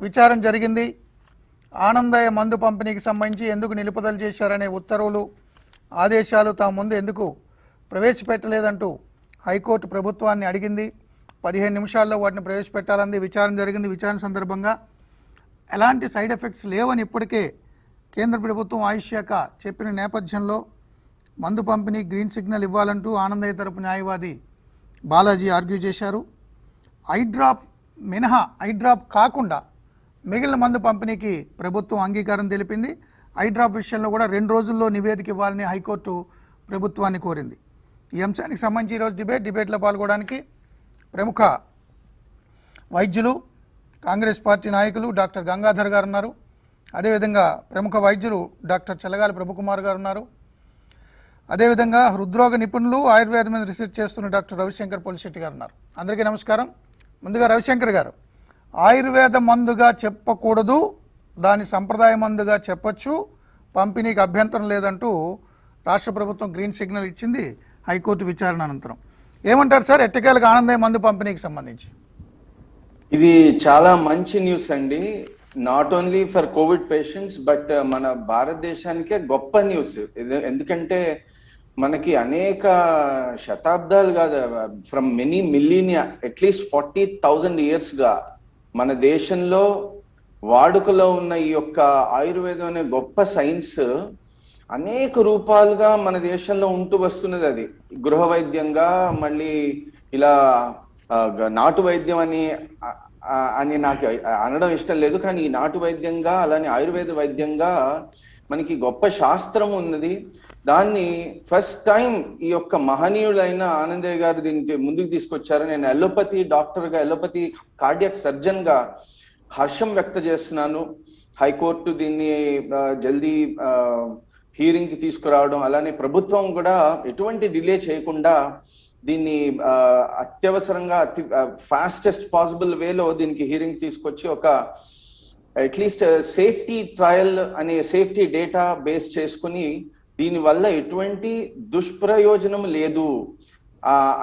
విచారణ జరిగింది. ఆనందయ్య మందు పంపిణీకి సంబంధించి ఎందుకు నిలుపుదల చేశారనే ఉత్తర్వులు, ఆదేశాలు తాము ముందు ఎందుకు ప్రవేశపెట్టలేదంటూ హైకోర్టు ప్రభుత్వాన్ని అడిగింది. 15 నిమిషాల్లో వాటిని ప్రవేశపెట్టాలంది. విచారణ జరిగింది. విచారణ సందర్భంగా ఎలాంటి సైడ్ ఎఫెక్ట్స్ లేవని ఇప్పటికే కేంద్ర ప్రభుత్వం ఆయుష్ శాఖ చెప్పిన నేపథ్యంలో మందు పంపిణీ గ్రీన్ సిగ్నల్ ఇవ్వాలంటూ ఆనందయ్య తరపు న్యాయవాది బాలాజీ ఆర్గ్యూ చేశారు. ఐ డ్రాప్ మినహా, ఐ డ్రాప్ కాకుండా మిగిలిన మందు పంపిణీకి ప్రభుత్వం అంగీకారం తెలిపింది. ఐ డ్రాప్ విషయంలో కూడా 2 రోజుల్లో నివేదిక ఇవ్వాలని హైకోర్టు ప్రభుత్వాన్ని కోరింది. ఈ అంశానికి సంబంధించి ఈరోజు డిబేట్లో పాల్గొనడానికి ప్రముఖ వైద్యులు, కాంగ్రెస్ పార్టీ నాయకులు డాక్టర్ గంగాధర్ గారు ఉన్నారు. అదేవిధంగా ప్రముఖ వైద్యులు డాక్టర్ చల్లగాలి ప్రభుకుమార్ గారు ఉన్నారు. అదేవిధంగా హృద్రోగ నిపుణులు, ఆయుర్వేదం మీద రీసెర్చ్ చేస్తున్న డాక్టర్ రవిశంకర్ పొలిశెట్టి గారు ఉన్నారు. అందరికీ నమస్కారం. ముందుగా రవిశంకర్ గారు, ఆయుర్వేద మందుగా చెప్పకూడదు, దాని సంప్రదాయ మందుగా చెప్పచ్చు, పంపిణీకి అభ్యంతరం లేదంటూ రాష్ట్ర ప్రభుత్వం గ్రీన్ సిగ్నల్ ఇచ్చింది హైకోర్టు విచారణ అనంతరం. ఏమంటారు సార్ ఎట్టకేలకు ఆనందయ్య మందు పంపిణీకి సంబంధించి? ఇది చాలా మంచి న్యూస్ అండి. Not only for Covid patients but మన భారతదేశానికే గొప్ప న్యూస్. ఎందుకంటే మనకి అనేక శతాబ్దాలు కాదు, ఫ్రమ్ మెనీ మిలీనియా, అట్లీస్ట్ 40,000 years గా మన దేశంలో వాడుకలో ఉన్న ఈ యొక్క ఆయుర్వేదం అనే గొప్ప సైన్స్ అనేక రూపాలుగా మన దేశంలో ఉంటూ వస్తున్నది. అది గృహ వైద్యంగా, మళ్ళీ ఇలా నాటు వైద్యం అని నాకు అనడం ఇష్టం లేదు, కానీ ఈ నాటు వైద్యంగా అలానే ఆయుర్వేద వైద్యంగా మనకి గొప్ప శాస్త్రం ఉన్నది. దాన్ని ఫస్ట్ టైం ఈ యొక్క మహనీయులైన ఆనందయ్య గారు దీనికి ముందుకు తీసుకొచ్చారు. నేను ఎలోపతి డాక్టర్గా, ఎలోపతి కార్డియాక్ సర్జన్గా హర్షం వ్యక్తం చేస్తున్నాను. హైకోర్టు దీన్ని జల్దీ హీరింగ్కి తీసుకురావడం, అలానే ప్రభుత్వం కూడా ఎటువంటి డిలే చేయకుండా దీన్ని అత్యవసరంగా ఫాస్టెస్ట్ పాసిబుల్ వేలో దీనికి హీరింగ్ తీసుకొచ్చి ఒక అట్లీస్ట్ సేఫ్టీ ట్రయల్ అనే సేఫ్టీ డేటా బేస్ చేసుకుని దీనివల్ల ఎటువంటి దుష్ప్రయోజనం లేదు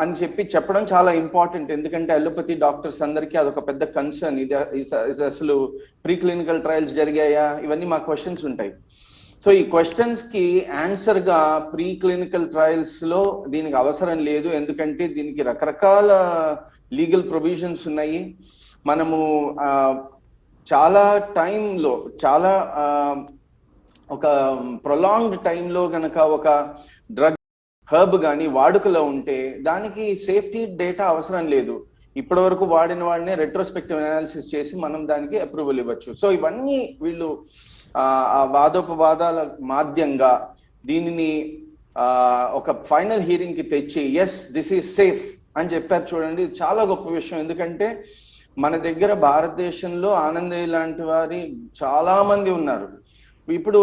అని చెప్పడం చాలా ఇంపార్టెంట్. ఎందుకంటే అలోపతి డాక్టర్స్ అందరికీ అదొక పెద్ద కన్సర్న్. ఇది అసలు ప్రీ క్లినికల్ ట్రయల్స్ జరిగాయా, ఇవన్నీ మా క్వశ్చన్స్ ఉంటాయి. సో ఈ క్వశ్చన్స్ కి ఆన్సర్ గా ప్రీ క్లినికల్ ట్రయల్స్ లో దీనికి అవసరం లేదు, ఎందుకంటే దీనికి రకరకాల లీగల్ ప్రొవిజన్స్ ఉన్నాయి. మనము చాలా టైంలో, చాలా ఒక ప్రొలాంగ్డ్ టైంలో గనక ఒక డ్రగ్ హర్బ్ కానీ వాడుకలో ఉంటే దానికి సేఫ్టీ డేటా అవసరం లేదు. ఇప్పటి వరకు వాడిన వాడినే రెట్రోస్పెక్టివ్ అనాలిసిస్ చేసి మనం దానికి అప్రూవల్ ఇవ్వచ్చు. సో ఇవన్నీ వీళ్ళు వాదోపవాదాల మాధ్యంగా దీనిని ఒక ఫైనల్ హీరింగ్ కి తెచ్చి ఎస్ దిస్ ఈజ్ సేఫ్ అని చెప్పారు. చూడండి, చాలా గొప్ప విషయం. ఎందుకంటే మన దగ్గర భారతదేశంలో ఆనందయ్య లాంటి వారి చాలా మంది ఉన్నారు. ఇప్పుడు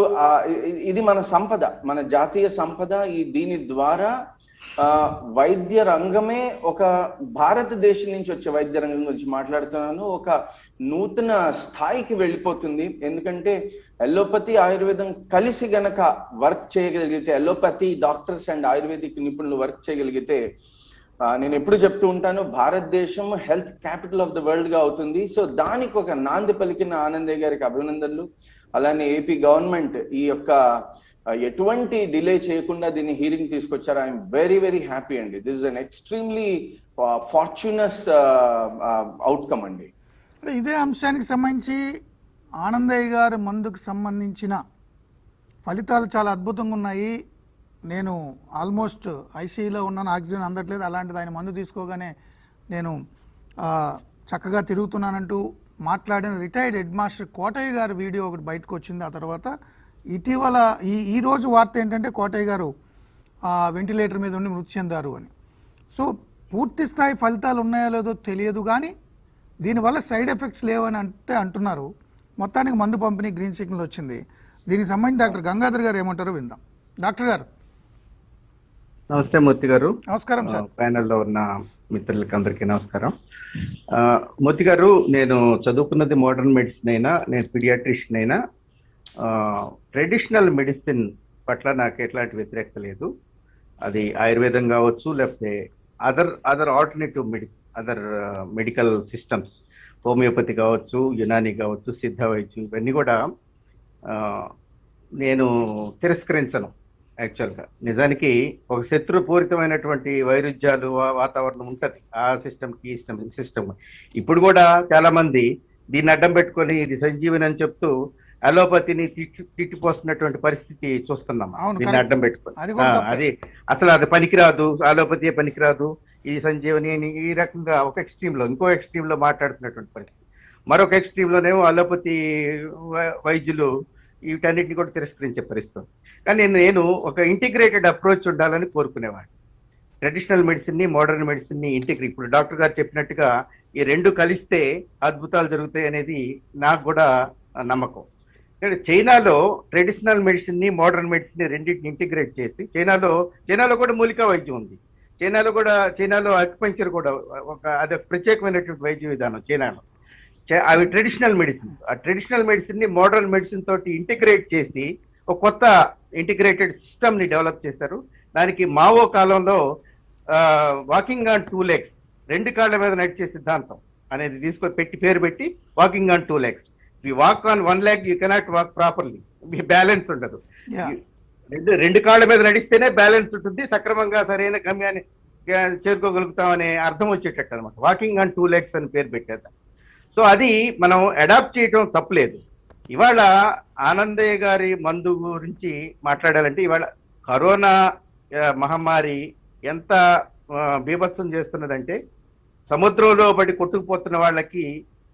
ఇది మన సంపద, మన జాతీయ సంపద. దీని ద్వారా వైద్య రంగమే, ఒక భారతదేశం నుంచి వచ్చే వైద్య రంగం గురించి మాట్లాడుతున్నాను, ఒక నూతన స్థాయికి వెళ్ళిపోతుంది. ఎందుకంటే అలోపతి ఆయుర్వేదం కలిసి గనక వర్క్ చేయగలిగితే, అలోపతి డాక్టర్స్ అండ్ ఆయుర్వేదిక్ నిపుణులు వర్క్ చేయగలిగితే, నేను ఎప్పుడు చెప్తూ ఉంటాను, భారతదేశం health capital of the world గా అవుతుంది. సో దానికి ఒక నాంది పలికిన ఆనందయ్య గారికి అభినందనలు. అలానే ఏపీ గవర్నమెంట్ ఈ యొక్క ఎటువంటి డిలే చేయకుండా దీన్ని హీరింగ్ తీసుకొచ్చారు. ఐఎమ్ వెరీ వెరీ హ్యాపీ అండి. This is an extremely fortunate outcome అండి. ఇదే అంశానికి సంబంధించి ఆనందయ్య గారి మందుకు సంబంధించిన ఫలితాలు చాలా అద్భుతంగా ఉన్నాయి. నేను ఆల్మోస్ట్ ఐసీయూలో ఉన్నాను, ఆక్సిజన్ అందట్లేదు, అలాంటిది ఆయన మందు తీసుకోగానే నేను చక్కగా తిరుగుతున్నానంటూ మాట్లాడిన రిటైర్డ్ హెడ్ మాస్టర్ కోటయ్య గారి వీడియో ఒకటి బయటకు వచ్చింది. ఆ తర్వాత ఇటీవల ఈ రోజు వార్త ఏంటంటే కోటయ్య గారు వెంటిలేటర్ మీద ఉండి మృతి చెందారు అని. సో పూర్తి స్థాయి ఫలితాలు ఉన్నాయో లేదో తెలియదు, కానీ దీనివల్ల సైడ్ ఎఫెక్ట్స్ లేవని అంటున్నారు. మొత్తానికి మందు పంపిణీ గ్రీన్ సిగ్నల్ వచ్చింది. దీనికి సంబంధించి డాక్టర్ గంగాధర్ గారు ఏమంటారో విందాం. డాక్టర్ గారు నమస్తే. మూర్తి గారు నమస్కారం సార్. ప్యానెల్లో ఉన్న మిత్రులకి అందరికీ నమస్కారం. మూర్తి గారు, నేను చదువుకున్నది మోడర్న్ మెడిసిన్ అయినా, నేను పీడియాట్రిషియన్ అయినా, ట్రెడిషనల్ మెడిసిన్ పట్ల నాకు ఎట్లాంటి వ్యతిరేకత లేదు. అది ఆయుర్వేదం కావచ్చు, లేకపోతే other alternative other medical systems. Homeopathy కావచ్చు, యునాని కావచ్చు, సిద్ధ వైద్యం, ఇవన్నీ కూడా ఆ, నేను తిరస్కరించను. యాక్చువల్గా నిజానికి ఒక శత్రుపూరితమైనటువంటి వైరుధ్యాలు వాతావరణం ఉంటుంది ఆ సిస్టమ్కి ఈ సిస్టమ్. ఇప్పుడు కూడా చాలా మంది దీన్ని అడ్డం పెట్టుకొని ఇది సంజీవని అని చెప్తూ అలోపతిని తిట్టిపోస్తున్నటువంటి పరిస్థితి చూస్తున్నాం. అవును, దీన్ని correct. అడ్డం పెట్టుకొని అది కూడా తప్పే. అది అసలు అది పనికిరాదు, అలోపతి పనికిరాదు, ఈ సంజీవని అని ఈ రకంగా ఒక ఎక్స్ట్రీమ్ లో, ఇంకో ఎక్స్ట్రీమ్ లో మాట్లాడుతున్నటువంటి పరిస్థితి. మరొక ఎక్స్ట్రీమ్ లోనేమో అలోపతి వైద్యులు వీటన్నిటిని కూడా తిరస్కరించే పరిస్థితి. కానీ నేను ఒక ఇంటిగ్రేటెడ్ అప్రోచ్ ఉండాలని కోరుకునేవాడిని. ట్రెడిషనల్ మెడిసిన్ ని, మోడర్న్ మెడిసిన్ ని ఇంటిగ్రేట్, ఇప్పుడు డాక్టర్ గారు చెప్పినట్టుగా ఈ రెండు కలిస్తే అద్భుతాలు జరుగుతాయి అనేది నాకు కూడా నమ్మకం. చైనాలో ట్రెడిషనల్ మెడిసిన్ ని, మోడర్న్ మెడిసిన్ ని రెండింటిని ఇంటిగ్రేట్ చేసి, చైనాలో కూడా మూలికా వైద్యం ఉంది. చైనాలో అక్యుపంక్చర్ కూడా అది ప్రత్యేకమైనటువంటి వైద్య విధానం చైనాలో. అవి ట్రెడిషనల్ మెడిసిన్. ఆ ట్రెడిషనల్ మెడిసిన్ ని మోడర్న్ మెడిసిన్ తోటి ఇంటిగ్రేట్ చేసి ఒక కొత్త ఇంటిగ్రేటెడ్ సిస్టమ్ ని డెవలప్ చేశారు. దానికి మావో కాలంలో వాకింగ్ ఆన్ 2 legs, 2 కాళ్ళ మీద నడిచే సిద్ధాంతం అనేది తీసుకొని పేరు పెట్టి walking on 2 legs. You walk on 1 leg, you cannot walk properly, me balance ఉండదు. రెండు కాళ్ళ మీద నడిస్తేనే బ్యాలెన్స్ ఉంటుంది, సక్రమంగా సరైన గమ్యాన్ని చేరుకోగలుగుతామనే అర్థం వచ్చేటట్టు అనమాట. వాకింగ్ ఆన్ 2 legs అని పేరు పెట్టేది. సో అది మనం అడాప్ట్ చేయడం తప్పులేదు. ఇవాళ ఆనందయ్య గారి మందు గురించి మాట్లాడాలంటే, ఇవాళ కరోనా మహమ్మారి ఎంత బీభత్సం చేస్తున్నదంటే, సముద్రంలో పడి కొట్టుకుపోతున్న వాళ్ళకి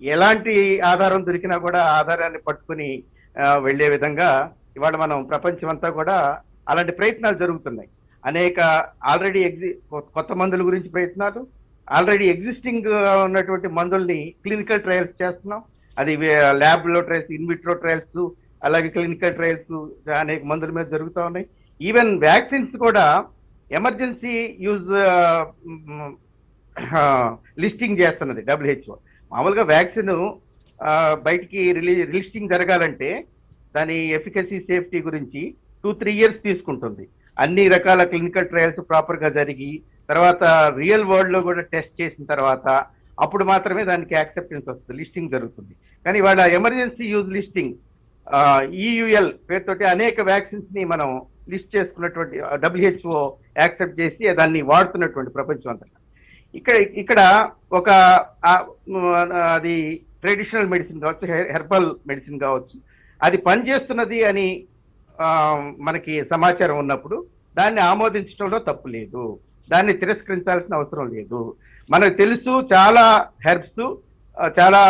ఎలాంటి ఆధారం దొరికినా కూడా ఆధారాన్ని పట్టుకుని వెళ్లే విధంగా ఇవాళ మనం ప్రపంచం అంతా కూడా అలాంటి ప్రయత్నాలు జరుగుతున్నాయి. అనేక ఆల్రెడీ కొత్త మందుల గురించి ప్రయత్నాలు, ఆల్రెడీ ఎగ్జిస్టింగ్ ఉన్నటువంటి మందుల్ని క్లినికల్ ట్రయల్స్ చేస్తున్నాం. అది ల్యాబ్ లో ట్రయల్స్, ఇన్విట్రో ట్రయల్స్, అలాగే క్లినికల్ ట్రయల్స్ అనేక మందుల మీద జరుగుతూ ఉన్నాయి. ఈవెన్ వ్యాక్సిన్స్ కూడా ఎమర్జెన్సీ యూజ్ లిస్టింగ్ చేస్తున్నది WHO. మామూలుగా వ్యాక్సిన్ బయటికి లిస్టింగ్ జరగాలంటే దాని ఎఫికసీ, సేఫ్టీ గురించి 2-3 years తీసుకుంటుంది. అన్ని రకాల క్లినికల్ ట్రయల్స్ ప్రాపర్ గా జరిగి తర్వాత రియల్ వరల్డ్ లో కూడా టెస్ట్ చేసిన తర్వాత అప్పుడు మాత్రమే దానికి యాక్సెప్టెన్స్ వస్తుంది, లిస్టింగ్ జరుగుతుంది. కానీ ఇవాళ ఎమర్జెన్సీ యూజ్ లిస్టింగ్ EUL పేరుతోటి అనేక వ్యాక్సిన్స్ ని మనం లిస్ట్ చేసుకున్నటువంటి WHO యాక్సెప్ట్ చేసి దాన్ని వాడుతున్నటువంటి ప్రపంచం అంతా. ఇక్కడ ఒక అది ట్రెడిషనల్ మెడిసిన్ కావచ్చు, హెర్బల్ మెడిసిన్ కావచ్చు, అది పనిచేస్తున్నది అని మనకి సమాచారం ఉన్నప్పుడు దాన్ని ఆమోదించడంలో తప్పు లేదు, దాన్ని తిరస్కరించాల్సిన అవసరం లేదు. మనకు తెలుసు చాలా హెర్బ్స్, చాలా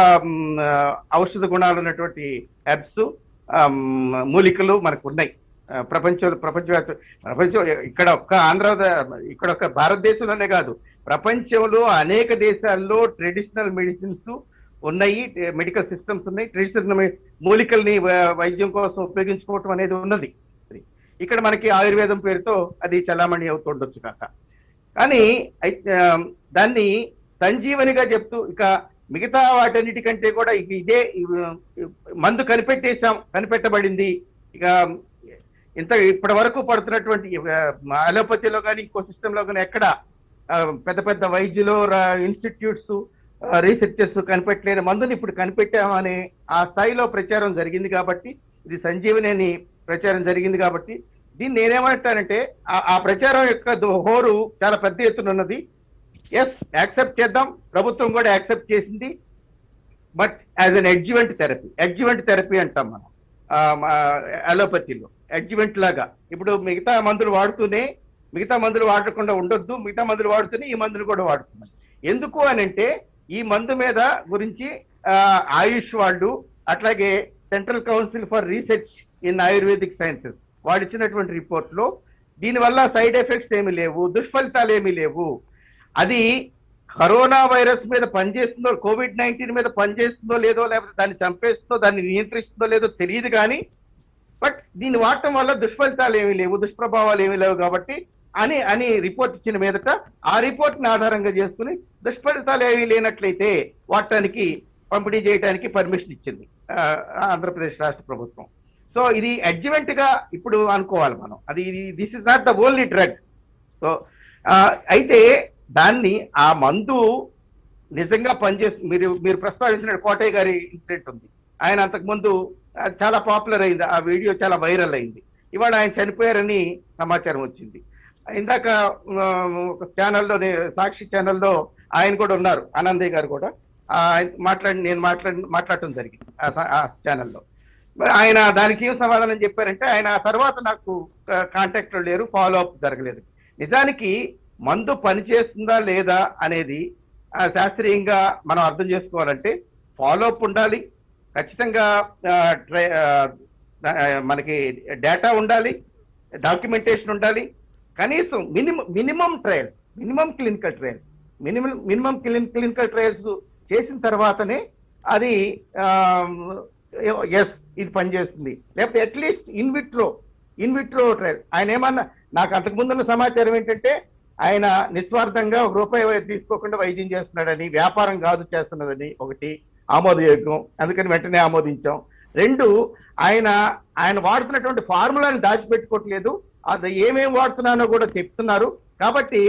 ఔషధ గుణాలు ఉన్నటువంటి హెర్బ్స్, మూలికలు మనకు ఉన్నాయి ప్రపంచం ఇక్కడ ఒక్క భారతదేశంలోనే కాదు, ప్రపంచంలో అనేక దేశాల్లో ట్రెడిషనల్ మెడిసిన్స్ ఉన్నాయి, మెడికల్ సిస్టమ్స్ ఉన్నాయి. ట్రెడిషనల్ మూలికల్ని వైద్యం కోసం ఉపయోగించుకోవటం అనేది ఉన్నది. ఇక్కడ మనకి ఆయుర్వేదం పేరుతో అది చలామణి అవుతుండొచ్చు కాక, కానీ దాన్ని సంజీవనిగా చెప్తూ ఇక మిగతా వాటన్నిటికంటే కూడా ఇదే మందు కనిపెట్టబడింది. ఇక ఇప్పటి వరకు పడుతున్నటువంటి అలోపతిలో కానీ ఇంకో సిస్టంలో కానీ ఎక్కడ పెద్ద పెద్ద వైద్యులు, ఇన్స్టిట్యూట్స్, రీసెర్చర్స్ కనిపెట్టలేని మందుని ఇప్పుడు కనిపెట్టామనే ఆ స్థాయిలో ప్రచారం జరిగింది కాబట్టి, ఇది సంజీవని అని ప్రచారం జరిగింది కాబట్టి, దీన్ని నేనేమంటానంటే ఆ ప్రచారం యొక్క హోరు చాలా పెద్ద ఎత్తున ఉన్నది. ఎస్, యాక్సెప్ట్ చేద్దాం, ప్రభుత్వం కూడా యాక్సెప్ట్ చేసింది. But as an adjuvant therapy అంటాం మనం అలోపతిలో. అడ్జువెంట్ లాగా ఇప్పుడు మిగతా మందులు వాడకుండా ఉండొద్దు, మిగతా మందులు వాడుతూనే ఈ మందులు కూడా వాడుతున్నాం. ఎందుకు అని అంటే ఈ మందు మీద గురించి ఆయుష్ వాళ్ళు, అట్లాగే central council for research in ayurvedic sciences వాళ్ళు ఇచ్చినటువంటి రిపోర్ట్ లో దీనివల్ల సైడ్ ఎఫెక్ట్స్ ఏమీ లేవు, దుష్ఫలితాలు ఏమీ లేవు. అది కరోనా వైరస్ మీద పనిచేస్తుందో, COVID-19 మీద పనిచేస్తుందో లేదో, లేకపోతే దాన్ని చంపేస్తుందో, దాన్ని నియంత్రిస్తుందో లేదో తెలియదు. కానీ బట్ దీన్ని వాడటం వల్ల దుష్ఫలితాలు ఏమీ లేవు, దుష్ప్రభావాలు ఏమీ లేవు కాబట్టి అని రిపోర్ట్ ఇచ్చిన మీదట ఆ రిపోర్ట్ని ఆధారంగా చేసుకుని దుష్ఫలితాలు ఏమీ లేనట్లయితే వాడటానికి, పంపిణీ చేయడానికి పర్మిషన్ ఇచ్చింది ఆంధ్రప్రదేశ్ రాష్ట్ర ప్రభుత్వం. సో ఇది అడ్జువెంట్ గా ఇప్పుడు అనుకోవాలి మనం. అది this is not the only drug. So అయితే దాన్ని ఆ మందు నిజంగా పనిచేస్తుంది. మీరు ప్రస్తావించిన కోటయ్య గారి ఇన్సిడెంట్ ఉంది. ఆయన అంతకుముందు చాలా పాపులర్ అయింది, ఆ వీడియో చాలా వైరల్ అయింది. ఇవాళ ఆయన చనిపోయారని సమాచారం వచ్చింది. ఇందాక ఒక ఛానల్లో, సాక్షి ఛానల్లో ఆయన కూడా ఉన్నారు, ఆనందయ్య గారు కూడా. నేను మాట్లాడటం జరిగింది ఆ ఛానల్లో. ఆయన దానికి ఏం సమాధానం చెప్పారంటే, ఆయన ఆ తర్వాత నాకు కాంటాక్ట్ లో లేరు, ఫాలో అప్ జరగలేదు. నిజానికి మందు పనిచేస్తుందా లేదా అనేది శాస్త్రీయంగా మనం అర్థం చేసుకోవాలంటే ఫాలో అప్ ఉండాలి, ఖచ్చితంగా మనకి డేటా ఉండాలి, డాక్యుమెంటేషన్ ఉండాలి, కనీసం minimum trial, minimum clinical trials చేసిన తర్వాతనే అది ఎస్ ఇది పనిచేస్తుంది. లేకపోతే అట్లీస్ట్ ఇన్విట్రో ట్రయల్. ఆయన ఏమన్నా, నాకు అంతకు ముందున్న సమాచారం ఏంటంటే ఆయన నిస్వార్థంగా ₹1 తీసుకోకుండా వైద్యం చేస్తున్నాడని, వ్యాపారం కాదు చేస్తున్నదని ఒకటి ఆమోదయోగ్యం, అందుకని వెంటనే ఆమోదించాం. 2, ఆయన వాడుతున్నటువంటి ఫార్ములాని దాచిపెట్టుకోవట్లేదు, అది ఏమేమి వాడుతున్నానో కూడా చెప్తున్నారు. కాబట్టి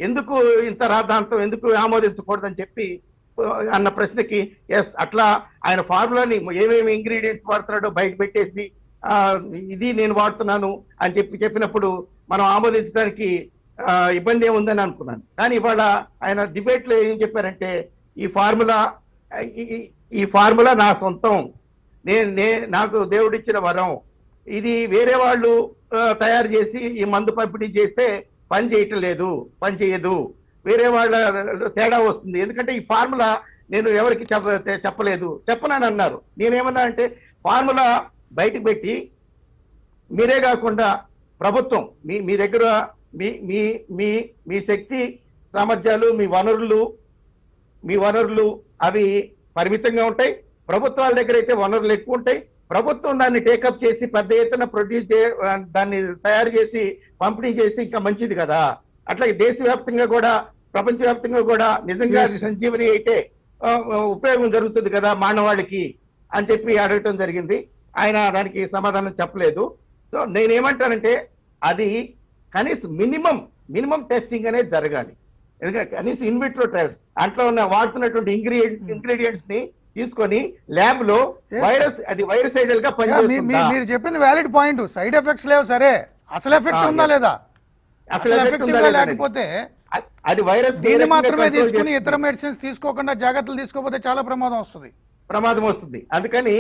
ఎందుకు ఇంత రాద్ధాంతం, ఎందుకు ఆమోదించకూడదని చెప్పి అన్న ప్రశ్నకి ఎస్, అట్లా ఆయన ఫార్ములాని ఏమేమి ఇంగ్రీడియంట్స్ వాడుతున్నాడో బయట పెట్టేసి ఇది నేను వాడుతున్నాను అని చెప్పినప్పుడు మనం ఆమోదించడానికి ఇబ్బంది ఏముందని అనుకున్నాను. కానీ ఇవాళ ఆయన డిబేట్ లో ఏం చెప్పారంటే, ఈ ఫార్ములా నా సొంతం, నాకు దేవుడిచ్చిన వరం, ఇది వేరే వాళ్ళు తయారు చేసి ఈ మందు పంపిణీ చేస్తే పని చేయదు, వేరే వాళ్ళ తేడా వస్తుంది, ఎందుకంటే ఈ ఫార్ములా నేను ఎవరికి చెప్పనని అన్నారు. నేనేమన్నా అంటే, ఫార్ములా బయటకు పెట్టి మీరే కాకుండా ప్రభుత్వం మీ దగ్గర మీ శక్తి సామర్థ్యాలు, మీ వనరులు అవి పరిమితంగా ఉంటాయి. ప్రభుత్వాల దగ్గర అయితే వనరులు ఎక్కువ ఉంటాయి. ప్రభుత్వం దాన్ని టేకప్ చేసి పెద్ద ఎత్తున దాన్ని తయారు చేసి పంపిణీ చేసి ఇంకా మంచిది కదా. అట్లాగే దేశవ్యాప్తంగా కూడా, ప్రపంచవ్యాప్తంగా కూడా నిజంగా సంజీవని అయితే ఉపయోగం జరుగుతుంది కదా మానవాళికి అని చెప్పి అడగటం జరిగింది. ఆయన దానికి సమాధానం చెప్పలేదు. సో నేనేమంటానంటే, అది కనీసం మినిమం టెస్టింగ్ అనేది జరగాలి. ఎందుకంటే కనీసం ఇన్విట్రో ట్రయల్స్, దాంట్లో ఉన్న వాడుతున్నటువంటి ఇంగ్రీడియంట్స్ ని తీసుకొని ల్యాబ్ లో వైరసైడల్ గా పనిచేస్తుందా. మీరు చెప్పింది వ్యాలిడ్ పాయింట్. సైడ్ ఎఫెక్ట్స్ లేవు, సరే, అసలు ఎఫెక్ట్ ఉందా లేదా, అసలు ఎఫెక్టివ్ గా లేకపోతే అది వైరస్ దీన్ని మాత్రమే తీసుకుని ఇతర మెడిసిన్స్ తీసుకోకుండా జాగ్రత్తలు తీసుకోకపోతే చాలా ప్రమాదం వస్తుంది. అందుకని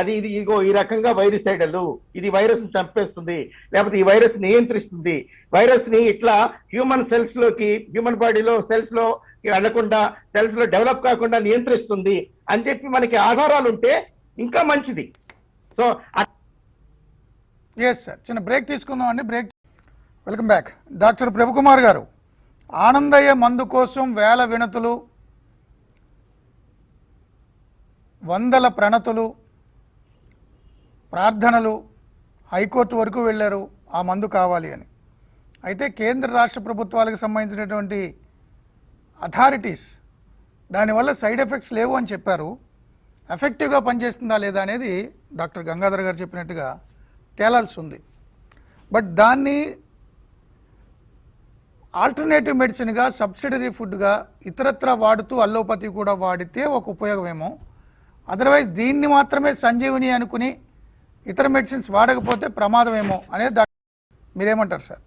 అది ఇగో ఈ రకంగా వైరసైడల్, ఇది వైరస్ చంపేస్తుంది, లేకపోతే ఈ వైరస్ నియంత్రిస్తుంది, వైరస్ ని ఇట్లా హ్యూమన్ బాడీలో సెల్స్ లో వెళ్లకుండా, సెల్స్ లో డెవలప్ కాకుండా నియంత్రిస్తుంది అని చెప్పి మనకి ఆధారాలు ఉంటే ఇంకా మంచిది. సో ఎస్ సార్, చిన్న బ్రేక్ తీసుకుందాం అండి. Welcome back. డాక్టర్ ప్రభుకుమార్ గారు, ఆనందయ్య మందు కోసం వేల వినతులు, వందల ప్రణతులు, ప్రార్థనలు, హైకోర్టు వరకు వెళ్ళారు ఆ మందు కావాలి అని. అయితే కేంద్ర రాష్ట్ర ప్రభుత్వాలకు సంబంధించినటువంటి అథారిటీస్ దానివల్ల సైడ్ ఎఫెక్ట్స్ లేవు అని చెప్పారు. ఎఫెక్టివ్గా పనిచేస్తుందా లేదా అనేది డాక్టర్ గంగాధర్ గారు చెప్పినట్టుగా తేలాల్సి ఉంది. బట్ దాన్ని ఆల్టర్నేటివ్ మెడిసిన్గా, సబ్సిడరీ ఫుడ్గా ఇతరత్ర వాడుతూ అల్లోపతి కూడా వాడితే ఒక ఉపయోగమేమో, అదర్వైజ్ దీన్ని మాత్రమే సంజీవని అనుకుని ఇతర మెడిసిన్స్ వాడకపోతే ప్రమాదమేమో అనేది మీరేమంటారు సార్?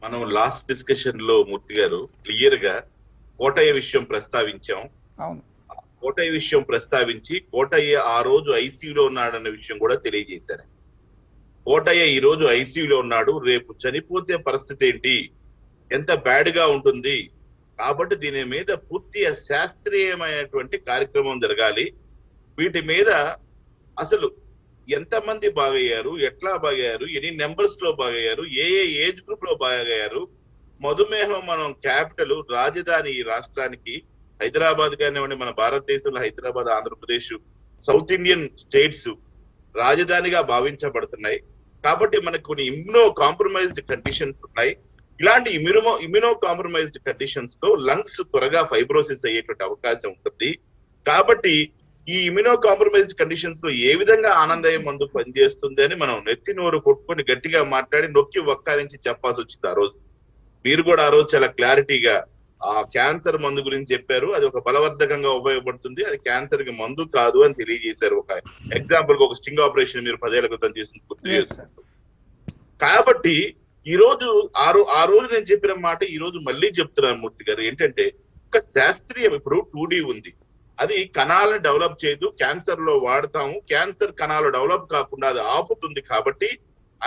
మనం లాస్ట్ డిస్కషన్ లో మూర్తి గారు క్లియర్ గా కోటయ్య విషయం ప్రస్తావించాం. అవును, కోటయ్య విషయం ప్రస్తావించి కోటయ్య ఆ రోజు ఐసీయూలో ఉన్నాడన్న విషయం కూడా తెలియజేశారు. కోటయ్య ఈ రోజు ఐసీయూలో ఉన్నాడు, రేపు చనిపోతే పరిస్థితి ఏంటి, ఎంత బ్యాడ్ గా ఉంటుంది. కాబట్టి దీని మీద పూర్తిగా శాస్త్రీయమైనటువంటి కార్యక్రమం జరగాలి. వీటి మీద అసలు ఎంతమంది బాగయ్యారు, ఎట్లా బాగయ్యారు, ఎన్ని నెంబర్స్ లో బాగయ్యారు, ఏ ఏజ్ గ్రూప్ లో బాగయ్యారు. మధుమేహం మనం క్యాపిటల్, రాజధాని ఈ రాష్ట్రానికి హైదరాబాద్ కానివ్వండి, మన భారతదేశంలో Hyderabad, Andhra Pradesh, south Indian states రాజధానిగా భావించబడుతున్నాయి. కాబట్టి మనకు కొన్ని ఇమ్యూనో కాంప్రమైజ్డ్ కండిషన్స్ ఉన్నాయి. ఇలాంటి ఇమ్యూనో కాంప్రమైజ్డ్ కండిషన్స్ లో లంగ్స్ త్వరగా ఫైబ్రోసిస్ అయ్యేటువంటి అవకాశం ఉంటుంది. కాబట్టి ఈ ఇమ్యూనో కాంప్రమైజ్డ్ కండిషన్స్ లో ఏ విధంగా ఆనందయ్య మందు పనిచేస్తుంది అని మనం నెత్తి నోరు కొట్టుకొని గట్టిగా మాట్లాడి నొక్కి ఒక్కారించి చెప్పాల్సి వచ్చింది. ఆ రోజు మీరు కూడా ఆ రోజు చాలా క్లారిటీగా ఆ క్యాన్సర్ మందు గురించి చెప్పారు. అది ఒక బలవర్ధకంగా ఉపయోగపడుతుంది, అది క్యాన్సర్ కి మందు కాదు అని తెలియజేశారు. ఒక ఎగ్జాంపుల్ ఒక స్టింగ్ ఆపరేషన్ మీరు 10 ఏళ్ల క్రితం చేసిన Yes, sir. కాబట్టి ఈ రోజు ఆ రోజు నేను చెప్పిన మాట ఈ రోజు మళ్ళీ చెప్తున్నాను మూర్తి గారు. ఏంటంటే ఒక శాస్త్రీయం, ఇప్పుడు 2D ఉంది, అది కణాలను డెవలప్ చేయదు, క్యాన్సర్ లో వాడతాము, క్యాన్సర్ కణాలు డెవలప్ కాకుండా అది ఆపుతుంది. కాబట్టి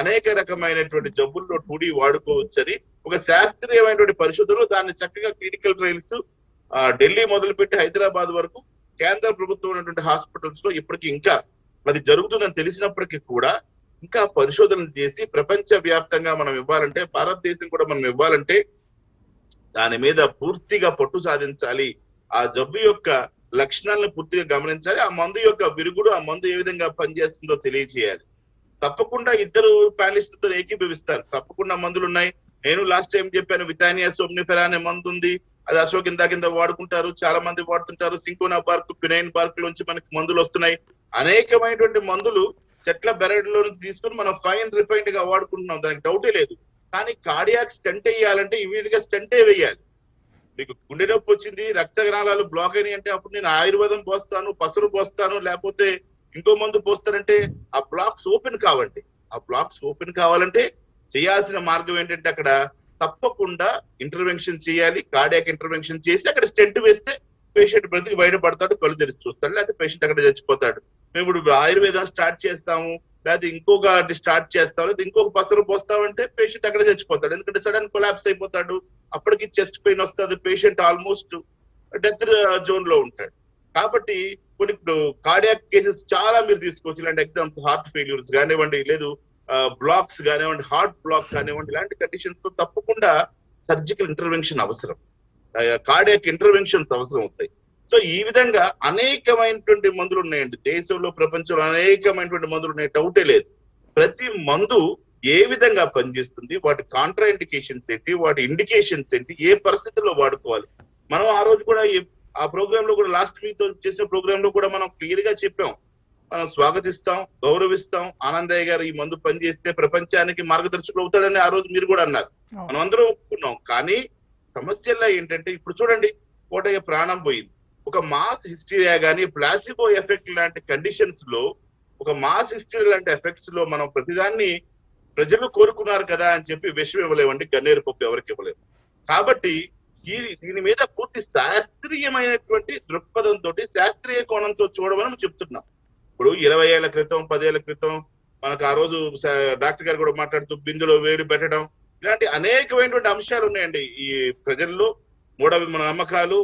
అనేక రకమైనటువంటి జబ్బుల్లో 2D వాడుకోవచ్చని ఒక శాస్త్రీయమైనటువంటి పరిశోధనలు దాన్ని చక్కగా క్లినికల్ ట్రయల్స్ ఢిల్లీ మొదలుపెట్టి హైదరాబాద్ వరకు కేంద్ర ప్రభుత్వం ఉన్నటువంటి హాస్పిటల్స్ లో ఇప్పటికీ ఇంకా అది జరుగుతుందని తెలిసినప్పటికీ కూడా ఇంకా పరిశోధనలు చేసి ప్రపంచ వ్యాప్తంగా మనం ఇవ్వాలంటే, భారతదేశం కూడా మనం ఇవ్వాలంటే దాని మీద పూర్తిగా పట్టు సాధించాలి. ఆ జబ్బు యొక్క లక్షణాలను పూర్తిగా గమనించాలి, ఆ మందు యొక్క విరుగుడు, ఆ మందు ఏ విధంగా పనిచేస్తుందో తెలియజేయాలి. తప్పకుండా ఇద్దరు ప్యానలిస్టులతో ఏకీభవిస్తాను. తప్పకుండా మందులు ఉన్నాయి. నేను లాస్ట్ టైం చెప్పాను, వితానియా సోమ్నిఫెరా అనే మందు ఉంది, అది అశోక్ కింద వాడుకుంటారు, చాలా మంది వాడుతుంటారు. సింకోనా బార్క్, పినైన్ బార్క్ నుంచి మనకి మందులు వస్తున్నాయి. అనేకమైనటువంటి మందులు చెట్ల బెరడులో నుంచి తీసుకుని మనం ఫైన్ రిఫైన్డ్ గా వాడుకుంటున్నాం, దానికి డౌటే లేదు. కానీ కార్డియాక్ స్టంట్ వేయాలంటే ఇమీడియట్ గా స్టంటే వేయాలి. మీకు గుండె నొప్పి వచ్చింది, రక్తనాళాలు బ్లాక్ అయినాయి అంటే అప్పుడు నేను ఆయుర్వేదం పోస్తాను, పసరు పోస్తాను, లేకపోతే ఇంకో మందు పోస్తానంటే ఆ బ్లాక్స్ ఓపెన్ కావండి. ఆ బ్లాక్స్ ఓపెన్ కావాలంటే చేయాల్సిన మార్గం ఏంటంటే అక్కడ తప్పకుండా ఇంటర్వెన్షన్ చేయాలి. కార్డియాక్ ఇంటర్వెన్షన్ చేసి అక్కడ స్టెంట్ వేస్తే పేషెంట్ బ్రతికి బయటపడతాడు, కళ్ళు తెరిచి చూస్తాడు, లేకపోతే పేషెంట్ అక్కడ చచ్చిపోతాడు. మేము ఇప్పుడు ఆయుర్వేదం స్టార్ట్ చేస్తాము, లేకపోతే ఇంకొక స్టార్ట్ చేస్తాము, లేదా ఇంకొక పసరు పోస్తామంటే పేషెంట్ అక్కడ చచ్చిపోతాడు. ఎందుకంటే సడన్ కొలాప్స్ అయిపోతాడు, అప్పటికి చెస్ట్ పెయిన్ వస్తుంది, పేషెంట్ ఆల్మోస్ట్ డెత్ జోన్ లో ఉంటాడు. కాబట్టి కొన్ని ఇప్పుడు కార్డియాక్ కేసెస్ చాలా మీరు తీసుకోవచ్చు. ఇలాంటి ఎగ్జాంపుల్స్ హార్ట్ ఫెయిల్యూర్స్ కానివ్వండి, లేదు బ్లాక్స్ కానివ్వండి, హార్ట్ బ్లాక్ కానివ్వండి, ఇలాంటి కండిషన్స్ తో తప్పకుండా సర్జికల్ ఇంటర్వెన్షన్ అవసరం, కార్డియాక్ ఇంటర్వెన్షన్స్ అవసరం అవుతాయి. సో ఈ విధంగా అనేకమైనటువంటి మందులు ఉన్నాయండి దేశంలో, ప్రపంచంలో అనేకమైనటువంటి మందులు ఉన్నాయి, డౌటే లేదు. ప్రతి మందు ఏ విధంగా పనిచేస్తుంది, వాటి కాంట్రా ఇండికేషన్స్ ఏంటి, వాటి ఇండికేషన్స్ ఏంటి, ఏ పరిస్థితుల్లో వాడుకోవాలి. మనం ఆ రోజు కూడా ఆ ప్రోగ్రామ్ లో కూడా లాస్ట్ వీక్ చేసిన ప్రోగ్రామ్ లో కూడా మనం క్లియర్ గా చెప్పాం, మనం స్వాగతిస్తాం, గౌరవిస్తాం. ఆనందయ్య గారు ఈ మందు పనిచేస్తే ప్రపంచానికి మార్గదర్శకులు అవుతాడని ఆ రోజు మీరు కూడా అన్నారు, మనం అందరం ఒప్పుకున్నాం. కానీ సమస్యల్లో ఏంటంటే ఇప్పుడు చూడండి, కోటయ్య ప్రాణం పోయింది. ఒక మాస్ హిస్టీరియా గానీ, ప్లాసిబో ఎఫెక్ట్ లాంటి కండిషన్స్ లో, ఒక మాస్ హిస్టీరియా లాంటి ఎఫెక్ట్స్ లో మనం ప్రతిదాన్ని ప్రజలు కోరుకున్నారు కదా అని చెప్పి విషయం ఇవ్వలేమండి, గన్నేరు పప్పు ఎవరికి ఇవ్వలేము. కాబట్టి దీని మీద పూర్తి శాస్త్రీయమైనటువంటి దృక్పథంతో, శాస్త్రీయ కోణంతో చూడమని చెప్తున్నాం. ఇప్పుడు 20 ఏళ్ల క్రితం, 10 ఏళ్ల క్రితం మనకు ఆ రోజు డాక్టర్ గారు కూడా మాట్లాడుతూ బిందులో వేలు పెట్టడం, ఇలాంటి అనేకమైనటువంటి అంశాలు ఉన్నాయండి. ఈ ప్రజల్లో మూఢ నమ్మకాలు,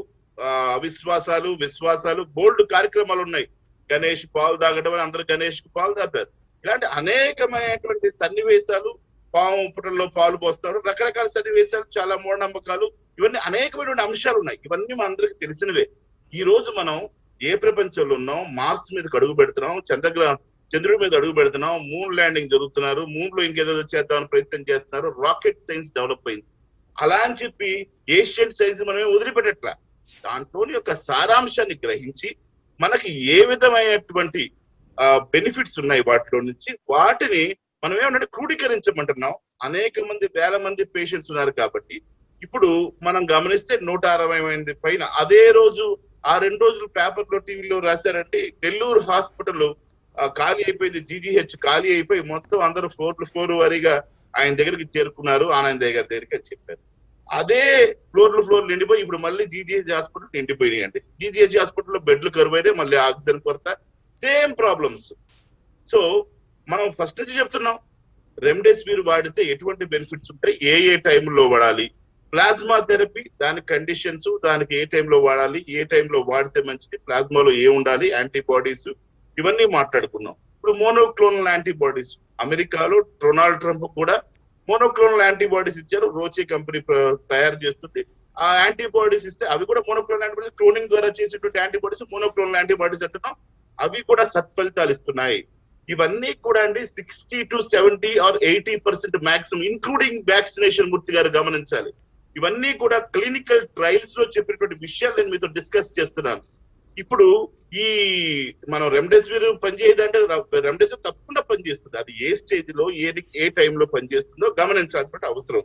అవిశ్వాసాలు, విశ్వాసాలు, బోల్డ్ కార్యక్రమాలు ఉన్నాయి. గణేష్ పాలు తాగడం అని అందరూ గణేష్ కు పాలు తాపారు. ఇలాంటి అనేకమైనటువంటి సన్నివేశాలు, పాము పుటల్లో పాలు పోస్తారు, రకరకాల సన్నివేశాలు, చాలా మూఢనమ్మకాలు, ఇవన్నీ అనేకమైనటువంటి అంశాలు ఉన్నాయి. ఇవన్నీ మన అందరికి తెలిసినవే. ఈ రోజు మనం ఏ ప్రపంచంలో ఉన్నాం, మార్స్ మీదకి అడుగు పెడుతున్నాం, చంద్రుడి మీద అడుగు పెడుతున్నాం, మూన్ ల్యాండింగ్ జరుగుతున్నారు, మూన్ లో ఇంకేదో చేద్దామని ప్రయత్నం చేస్తున్నారు, రాకెట్ సైన్స్ డెవలప్ అయింది. అలా అని చెప్పి ఏషియన్ సైన్స్ మనమే వదిలిపెట్టట్లా. దాంట్లోని యొక్క సారాంశాన్ని గ్రహించి మనకి ఏ విధమైనటువంటి బెనిఫిట్స్ ఉన్నాయి వాటిలో నుంచి, వాటిని మనం ఏమన్నా క్రోడీకరించమంటున్నాం. అనేక మంది, వేల మంది పేషెంట్స్ ఉన్నారు కాబట్టి ఇప్పుడు మనం గమనిస్తే 160 మంది పైన అదే రోజు, ఆ 2 రోజులు పేపర్లో, టీవీలో రాశారంటే నెల్లూరు హాస్పిటల్ ఖాళీ అయిపోయింది, జీజీహెచ్ ఖాళీ అయిపోయి మొత్తం అందరూ ఫ్లోర్ వారీగా ఆయన దగ్గరికి చేరుకున్నారు, ఆనందయ్య గారి దగ్గరికి అని చెప్పారు. అదే ఫ్లోర్ నిండిపోయి ఇప్పుడు మళ్ళీ జీజీహెచ్ హాస్పిటల్ నిండిపోయినాయి అండి. జీజీహెచ్ హాస్పిటల్లో బెడ్లు కరువైనాయి, మళ్ళీ ఆక్సిజన్ కొరత, సేమ్ ప్రాబ్లమ్స్. సో మనం ఫస్ట్ నుంచి చెప్తున్నాం, రెమ్డెసివిర్ వాడితే ఎటువంటి బెనిఫిట్స్ ఉంటాయి, ఏ టైంలో వాడాలి, ప్లాస్మా థెరపీ దాని కండిషన్స్, దానికి ఏ టైంలో వాడాలి, ఏ టైంలో వాడితే మంచిది, ప్లాస్మాలో ఏ ఉండాలి, యాంటీబాడీస్, ఇవన్నీ మాట్లాడుకున్నాం. ఇప్పుడు మోనోక్లోనల్ యాంటీబాడీస్, అమెరికాలో డొనాల్డ్ ట్రంప్ కూడా మోనోక్లోనల్ యాంటీబాడీస్ ఇచ్చారు, రోచి కంపెనీ తయారు చేస్తుంది. ఆ యాంటీబాడీస్ ఇస్తే అవి కూడా మోనోక్లోనల్ యాంటీబాడీస్, క్లోనింగ్ ద్వారా చేసేటువంటి యాంటీబాడీస్ మోనోక్లోనల్ యాంటీబాడీస్ అంటున్నాం, అవి కూడా సత్ఫలితాలు ఇస్తున్నాయి. ఇవన్నీ కూడా అండి 60 to 70 or 80% maximum, including vaccination. Murthy గారు గమనించాలి, ఇవన్నీ కూడా క్లినికల్ ట్రయల్స్ లో చెప్పినటువంటి విషయాలు నేను మీతో డిస్కస్ చేస్తున్నాను. ఇప్పుడు ఈ మనం రెమ్డెసివిర్ పనిచేయదంటే, రెమ్డెసివిర్ తప్పకుండా పనిచేస్తుంది, అది ఏ స్టేజ్ లో ఏ టైంలో పనిచేస్తుందో గమనించాల్సిన అవసరం.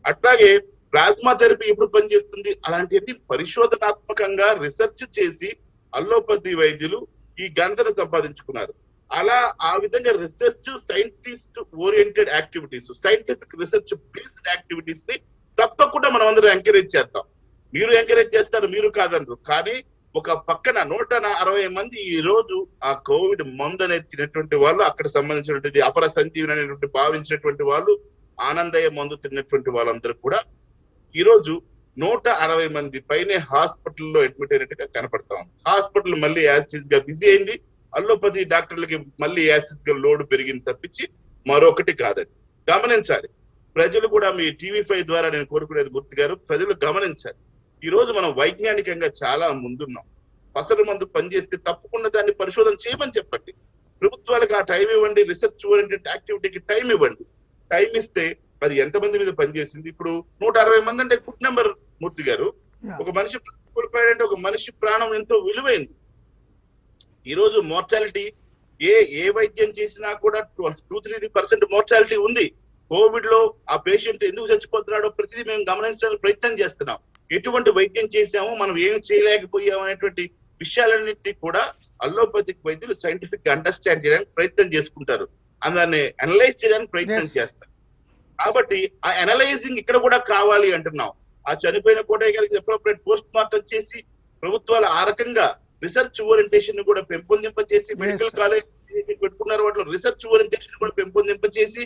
అట్లాగే ప్లాస్మా థెరపీ ఎప్పుడు పనిచేస్తుంది, అలాంటివన్నీ పరిశోధనాత్మకంగా రీసెర్చ్ చేసి అల్లోపతి వైద్యులు ఈ ఘనతను సంపాదించుకున్నారు. అలా ఆ విధంగా research, scientist oriented activities, scientific research based activities ని తప్పకుండా మనం అందరం ఎంకరేజ్ చేద్దాం. మీరు ఎంకరేజ్ చేస్తారు, మీరు కాదనరు. కానీ ఒక పక్కన 160 మంది ఈ రోజు ఆ కోవిడ్ మందు అనేది తిన్నటువంటి వాళ్ళు, అక్కడ సంబంధించినటువంటి అపర సంజీవని అనేటువంటి భావించినటువంటి వాళ్ళు, ఆనందయ్య మందు తిన్నటువంటి వాళ్ళందరూ కూడా ఈ రోజు 160 మంది పైనే హాస్పిటల్లో అడ్మిట్ అయినట్టుగా కనపడతా ఉంది. హాస్పిటల్ మళ్ళీ యాసిడ్ గా బిజీ అయింది. అల్లోపతి డాక్టర్లకి మళ్ళీ యాసిడ్ గా లోడ్ పెరిగింది తప్పించి మరొకటి కాదండి. గమనించాలి ప్రజలు కూడా. మీ TV5 ద్వారా నేను కోరుకునేది మూర్తి గారు, ప్రజలు గమనించాలి. ఈ రోజు మనం వైజ్ఞానికంగా చాలా ముందున్నాం. పసరు మందు పనిచేస్తే తప్పకుండా దాన్ని పరిశోధన చేయమని చెప్పండి. ప్రభుత్వాలకు ఆ టైం ఇవ్వండి. రీసెర్చ్ ఓరియంటెడ్ యాక్టివిటీకి టైం ఇవ్వండి. టైం ఇస్తే అది ఎంతమంది మీద పనిచేసింది. ఇప్పుడు 160 మంది అంటే గుడ్ నెంబర్ మూర్తి గారు. ఒక మనిషి కోల్పోయాడంటే ఒక మనిషి ప్రాణం ఎంతో విలువైంది. ఈ రోజు మోర్టాలిటీ ఏ వైద్యం చేసినా కూడా 2-3% మోర్టాలిటీ ఉంది. కోవిడ్ లో ఆ పేషెంట్ ఎందుకు చచ్చిపోతున్నాడో ప్రతిదీ మేము గమనించడానికి ప్రయత్నం చేస్తున్నాం. ఎటువంటి వైద్యం చేశాము, మనం ఏం చేయలేకపోయాము అనేటువంటి విషయాలన్నింటినీ కూడా అల్లోపతిక్ వైద్యులు సైంటిఫిక్ అండర్స్టాండ్ చేయడానికి ప్రయత్నం చేసుకుంటారు. దాన్ని అనలైజ్ చేయడానికి ప్రయత్నం చేస్తారు. కాబట్టి ఆ అనలైజింగ్ ఇక్కడ కూడా కావాలి అంటున్నాం. ఆ చనిపోయిన కోటయ్య గారికి అప్రోప్రియట్ పోస్ట్ మార్టం చేసి ప్రభుత్వాలు ఆ రకంగా రీసెర్చ్ ఓరియంటేషన్ కూడా పెంపొందింపచేసి, మెడికల్ కాలేజ్ పెట్టుకున్నారు వాటిలో రీసెర్చ్ ఓరియంటేషన్ కూడా పెంపొందింపచేసి,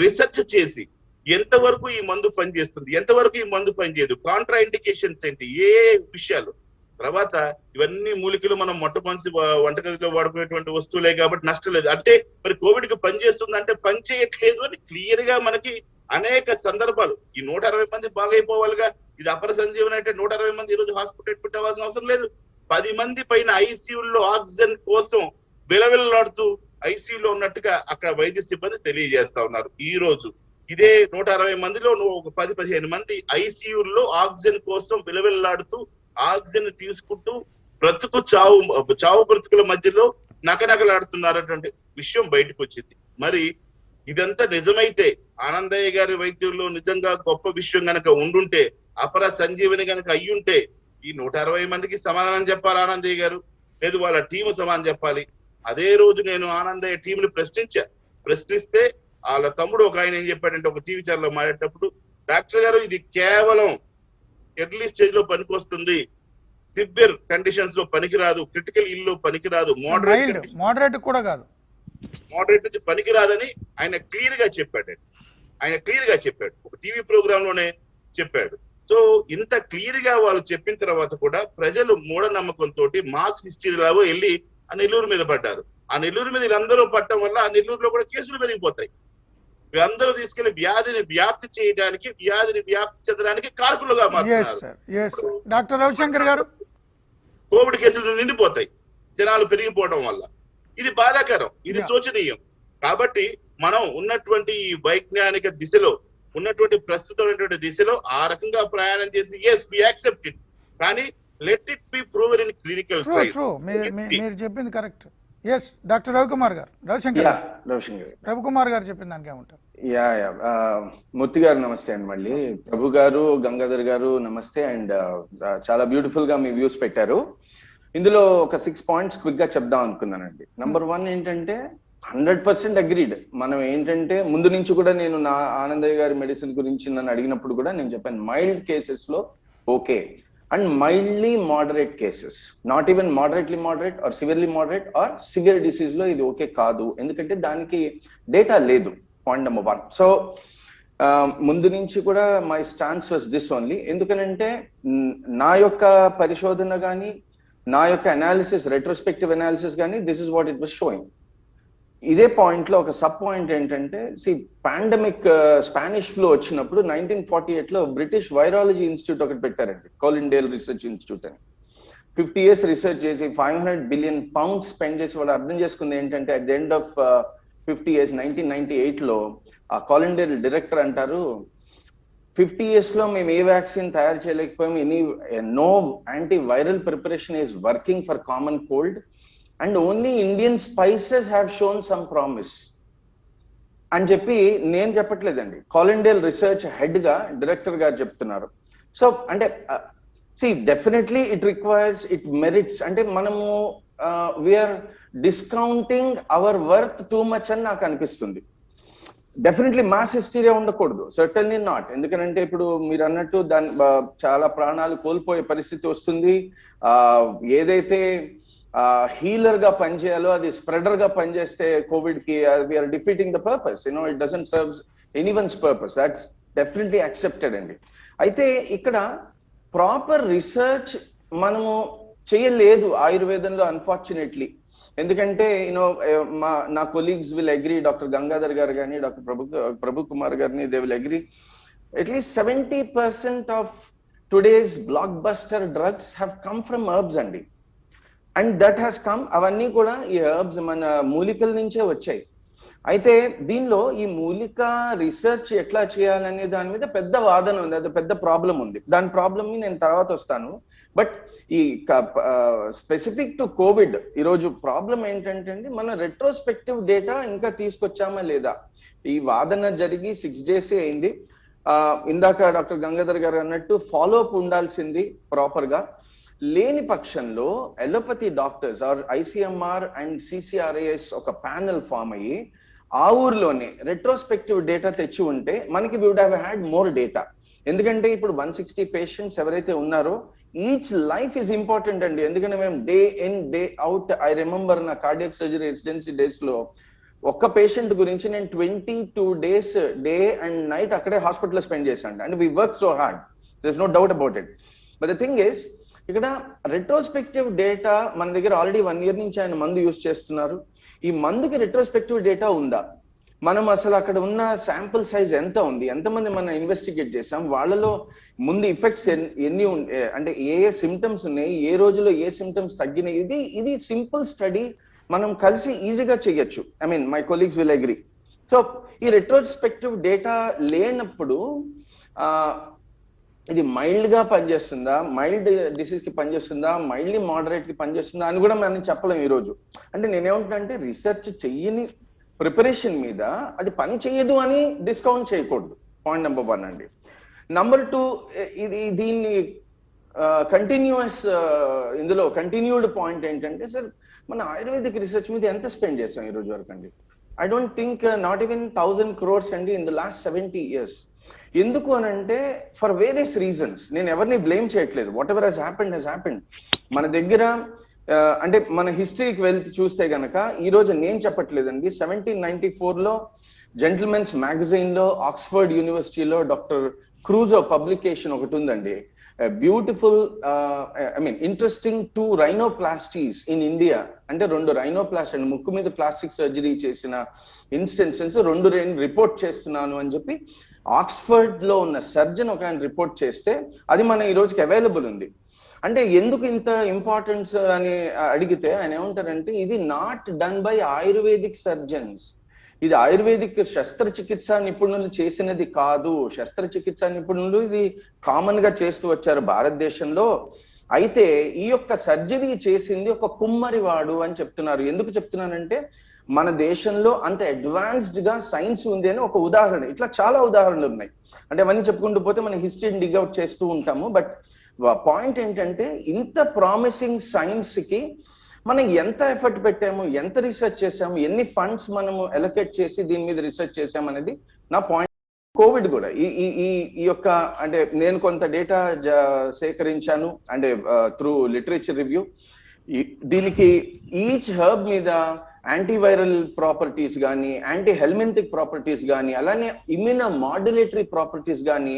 రీసెర్చ్ చేసి ఎంతవరకు ఈ మందు పనిచేస్తుంది, ఎంతవరకు ఈ మందు పనిచేయదు, కాంట్రా ఇండికేషన్స్ ఏంటి, ఏ విషయాలు. తర్వాత ఇవన్నీ మూలికలు మనం మొట్టమొదటి వంటగదిలో వాడుకునేటువంటి వస్తువులే కాబట్టి నష్టం లేదు. అంటే మరి కోవిడ్ కి పనిచేస్తుంది అంటే పని చేయట్లేదు అని క్లియర్ గా మనకి అనేక సందర్భాలు. ఈ 160 మంది బాగైపోవాలిగా. ఇది అపర సంజీవని అంటే 160 మంది ఈ రోజు హాస్పిటల్ అడ్మిట్ అవ్వాల్సిన అవసరం లేదు. 10 మంది పైన ఐసీయూలో ఆక్సిజన్ కోసం విలవిల్లాడుతూ ఐసీయూలో ఉన్నట్టుగా అక్కడ వైద్య సిబ్బంది తెలియజేస్తా ఉన్నారు. ఈ రోజు ఇదే 160 మందిలో ఒక 10-15 మంది ఐసీయూలో ఆక్సిజన్ కోసం విలవిల్లాడుతూ ఆక్సిజన్ తీసుకుంటూ చావు బ్రతుకుల మధ్యలో నకనకలాడుతున్నారటువంటి విషయం బయటకు వచ్చింది. మరి ఇదంతా నిజమైతే, ఆనందయ్య గారి వైద్యంలో నిజంగా గొప్ప విషయం గనక ఉండుంటే, అపర సంజీవని గనక అయ్యుంటే ఈ 160 మందికి సమాధానం చెప్పాలి ఆనందయ్య గారు, లేదు వాళ్ళ టీము సమాధానం చెప్పాలి. అదే రోజు నేను ఆనందయ్య టీంని ప్రశ్నిస్తే వాళ్ళ తమ్ముడు ఒక ఆయన ఏం చెప్పాడంటే, ఒక టీవీ ఛానల్లో మాట్లాడేటప్పుడు, డాక్టర్ గారు ఇది కేవలం ఎర్లీ స్టేజ్ లో పనికొస్తుంది, సివియర్ కండిషన్స్ లో పనికిరాదు, క్రిటికల్ ఇల్ లో పనికిరాదు, మోడరేట్ కూడా కాదు, మోడరేట్ నుంచి పనికిరాదని ఆయన క్లియర్ గా చెప్పాడు. ఒక టీవీ ప్రోగ్రామ్ లోనే చెప్పాడు. సో ఇంత క్లియర్ గా వాళ్ళు చెప్పిన తర్వాత కూడా ప్రజలు మూఢనమ్మకంతో మాస్ హిస్టరీ లాగో వెళ్ళి ఆ నెల్లూరు మీద పడ్డారు. ఆ నెల్లూరు మీద వీళ్ళందరూ పట్టడం వల్ల ఆ నెల్లూరులో కూడా కేసులు పెరిగిపోతాయి. వీళ్ళందరూ తీసుకెళ్లి వ్యాధిని వ్యాప్తి చేయడానికి, వ్యాధిని వ్యాప్తి చెందడానికి కారకులుగా మారుతున్నారు. డాక్టర్ రవిశంకర్ గారు, కోవిడ్ కేసులు నిండిపోతాయి జనాలు పెరిగిపోవడం వల్ల. ఇది బాధాకరం, ఇది శోచనీయం. కాబట్టి మనం ఉన్నటువంటి ఈ వైజ్ఞానిక దిశలో, ఉన్నటువంటి ప్రస్తుతమైనటువంటి దిశలో ఆ రకంగా ప్రయాణం చేసి ఎస్ వి యాక్సెప్ట్ ఇట్, కానీ let it be proven in clinical trials. మీరు చెప్పింది కరెక్ట్. ఎస్ డాక్టర్ రవికుమార్ గారు, రవిశంకర్ రవికుమార్ గారు చెప్పిన దానికి ఏమంటారు? మూర్తి గారు నమస్తే అండి. మళ్ళీ ప్రభు గారు, గంగాధర్ గారు నమస్తే. అండ్ చాలా బ్యూటిఫుల్ గా మీ వ్యూస్ పెట్టారు. ఇందులో ఒక 6 పాయింట్స్ క్విక్ గా చెప్దాం అనుకున్నానండి. నంబర్ 1 ఏంటంటే 100% అగ్రీడ్. మనం ఏంటంటే ముందు నుంచి కూడా నేను నా ఆనందయ్య గారి మెడిసిన్ గురించి నన్ను అడిగినప్పుడు కూడా నేను చెప్పాను, మైల్డ్ కేసెస్ లో okay, and mildly moderate cases, not even moderately moderate or severely moderate or severe disease లో ఇది ఓకే కాదు, ఎందుకంటే దానికి డేటా లేదు. Point number 1. సో ముందు నుంచి కూడా my stance was this only. ఎందుకనంటే నా యొక్క పరిశోధన కానీ, నా యొక్క అనాలిసిస్, రెట్రోస్పెక్టివ్ అనాలిసిస్ కానీ, this is what it was sowing. ఇదే పాయింట్ లో ఒక సబ్ పాయింట్ ఏంటంటే, పాండమిక్ స్పానిష్ ఫ్లూ వచ్చినప్పుడు 1948 లో బ్రిటిష్ వైరాలజీ ఇన్స్టిట్యూట్ ఒకటి పెట్టారండి, కోలిండేల్ రీసెర్చ్ ఇన్స్టిట్యూట్ అని. 50 years రీసెర్చ్ చేసి £500 billion స్పెండ్ చేసి వాళ్ళు అర్థం చేసుకుంది ఏంటంటే, at the end of 50 years 1998 లో ఆ కోలిండేల్ డైరెక్టర్ అంటారు, 50 years లో మేము ఏ వ్యాక్సిన్ తయారు చేయలేకపోయాము, no anti viral preparation is working for common cold, and only Indian spices have shown some promise. అని చెప్పి నేను చెప్పట్లేదండి, కాలిండేల్ రీసెర్చ్ హెడ్ గా డైరెక్టర్ గారు చెప్తున్నారు. సో అంటే definitely it requires, it merits. అంటే మనము we're discounting our worth too much అని నాకు అనిపిస్తుంది. డెఫినెట్లీ మాస్ హిస్టీరియా ఉండకూడదు, సర్టన్లీ నాట్. ఎందుకంటే ఇప్పుడు మీరు అన్నట్టు దాని చాలా ప్రాణాలు కోల్పోయే పరిస్థితి వస్తుంది. ఏదైతే హీలర్ గా పనిచేయాలో అది స్ప్రెడర్ గా పనిచేస్తే కోవిడ్ కి we're defeating the purpose. It doesn't serves anyone's purpose. That's definitely accepted అండి. అయితే ఇక్కడ ప్రాపర్ రీసెర్చ్ మనము చేయలేదు ఆయుర్వేదంలో, అన్ఫార్చునేట్లీ. ఎందుకంటే నా colleagues will agree, doctor Gangadhar గారు కానీ డాక్టర్ ప్రభు కుమార్ గారిని, they will agree, at least 70% of today's block buster drugs have come from herbs అండి. అండ్ దట్ హ్యాస్ కమ్, అవన్నీ కూడా ఈ హెర్బ్స్ మన మూలికల నుంచే వచ్చాయి. అయితే దీనిలో ఈ మూలిక రీసెర్చ్ ఎట్లా చేయాలనే దాని మీద పెద్ద వాదన ఉంది, అది పెద్ద ప్రాబ్లం ఉంది. దాని ప్రాబ్లమ్ నేను తర్వాత వస్తాను. బట్ ఈ స్పెసిఫిక్ టు కోవిడ్ ఈరోజు ప్రాబ్లం ఏంటంటే మన రెట్రోస్పెక్టివ్ డేటా ఇంకా తీసుకొచ్చామా లేదా. ఈ వాదన జరిగి 6 days అయింది. ఇందాక డాక్టర్ గంగాధర్ గారు అన్నట్టు ఫాలో అప్ ఉండాల్సింది ప్రాపర్ గా. లేని పక్షంలో allopathy doctors or ICMR and CCRAS ఒక ప్యానెల్ ఫామ్ అయ్యి ఆ ఊర్లోనే రెట్రోస్పెక్టివ్ డేటా తెచ్చి ఉంటే మనకి we would have had more data. ఎందుకంటే ఇప్పుడు 160 పేషెంట్స్ ఎవరైతే ఉన్నారో ఈచ్ లైఫ్ ఈజ్ ఇంపార్టెంట్ అండి. ఎందుకంటే మేము day in day out, I remember నా కార్డియాక్ సర్జరీ రెసిడెన్సీ డేస్ లో ఒక్క పేషెంట్ గురించి నేను 22 days డే అండ్ నైట్ అక్కడే హాస్పిటల్లో స్పెండ్ చేశాను. And we work so hard, there is no doubt about it. But the thing is, ఇక్కడ retrospective data మన దగ్గర ఆల్రెడీ 1 year నుంచి ఆయన మందు యూజ్ చేస్తున్నారు. ఈ మందుకి రెట్రోస్పెక్టివ్ డేటా ఉందా? మనం అసలు అక్కడ ఉన్న శాంపుల్ సైజ్ ఎంత ఉంది, ఎంతమంది మనం ఇన్వెస్టిగేట్ చేసాం, వాళ్ళలో ముందు ఇఫెక్ట్స్ ఎన్ని అంటే ఏ సిమ్టమ్స్ ఉన్నాయి, ఏ రోజులో ఏ సిమ్టమ్స్ తగ్గినాయి, ఇది సింపుల్ స్టడీ మనం కలిసి ఈజీగా చేయొచ్చు. I mean my colleagues will agree. So ఈ రెట్రోస్పెక్టివ్ డేటా లేనప్పుడు ఇది మైల్డ్ గా పనిచేస్తుందా, మైల్డ్ డిసీజ్ కి పనిచేస్తుందా, మైల్డ్లీ మోడరేట్ కి పనిచేస్తుందా అని కూడా మనం చెప్పలేం ఈ రోజు. అంటే నేనేమంటున్నా, రీసెర్చ్ చెయ్యని ప్రిపరేషన్ మీద అది పని చేయదు అని డిస్కౌంట్ చేయకూడదు. పాయింట్ నెంబర్ 1 అండి. నెంబర్ 2, దీన్ని కంటిన్యూస్ ఇందులో కంటిన్యూడ్ పాయింట్ ఏంటంటే, సార్ మన ఆయుర్వేదిక్ రీసెర్చ్ మీద ఎంత స్పెండ్ చేసాం ఈ రోజు వరకు అండి? I don't think not even 1000 crores అండి ఇన్ ద లాస్ట్ 70 years. ఎందుకు అని అంటే ఫర్ వేరియస్ రీజన్స్. నేను ఎవరిని బ్లేమ్ చేయట్లేదు. Whatever has happened. మన దగ్గర అంటే మన హిస్టరీకి వెళ్తే చూస్తే గనక ఈ రోజు నేను చెప్పట్లేదండి, 1794లో జెంటిల్మెన్స్ మ్యాగజైన్ లో ఆక్స్ఫర్డ్ యూనివర్సిటీలో డాక్టర్ క్రూజో పబ్లికేషన్ ఒకటి ఉందండి. Beautiful interesting 2 rhinoplasties in India. అంటే 2 rhinoplasty అండి, ముక్కు మీద ప్లాస్టిక్ సర్జరీ చేసిన ఇన్స్టెన్సెస్ 2 రిపోర్ట్ చేస్తున్నాను అని చెప్పి ఆక్స్ఫర్డ్ లో ఉన్న సర్జన్ ఒక ఆయన రిపోర్ట్ చేస్తే అది మన ఈ రోజుకి అవైలబుల్ ఉంది. అంటే ఎందుకు ఇంత ఇంపార్టెన్స్ అని అడిగితే ఆయన ఏమంటారంటే, ఇది not done by ayurvedic surgeons, ఇది ఆయుర్వేదిక్ శస్త్రచికిత్స నిపుణులు చేసినది కాదు. శస్త్రచికిత్స నిపుణులు ఇది కామన్ గా చేస్తూ వచ్చారు భారతదేశంలో. అయితే ఈ యొక్క సర్జరీ చేసింది ఒక కుమ్మరివాడు అని చెప్తున్నారు. ఎందుకు చెప్తున్నానంటే, మన దేశంలో అంత అడ్వాన్స్డ్ గా సైన్స్ ఉంది అని ఒక ఉదాహరణ. ఇట్లా చాలా ఉదాహరణలు ఉన్నాయి. అంటే అవన్నీ చెప్పుకుంటూ పోతే మనం హిస్టరీని డిగ్ అవుట్ చేస్తూ ఉంటాము. బట్ పాయింట్ ఏంటంటే, ఇంత ప్రామిసింగ్ సైన్స్ కి మనం ఎంత ఎఫర్ట్ పెట్టాము, ఎంత రీసెర్చ్ చేసాము, ఎన్ని ఫండ్స్ మనము అలొకేట్ చేసి దీని మీద రీసెర్చ్ చేసాము అనేది నా పాయింట్. కోవిడ్ కూడా ఈ యొక్క అంటే నేను కొంత డేటా సేకరించాను అంటే త్రూ లిటరేచర్ రివ్యూ. దీనికి ఈచ్ హెర్బ్ మీద యాంటీవైరల్ ప్రాపర్టీస్ కానీ, యాంటీ హెల్మెంటిక్ ప్రాపర్టీస్ కానీ, అలానే ఇమ్యూనో మాడ్యులేటరీ ప్రాపర్టీస్ కానీ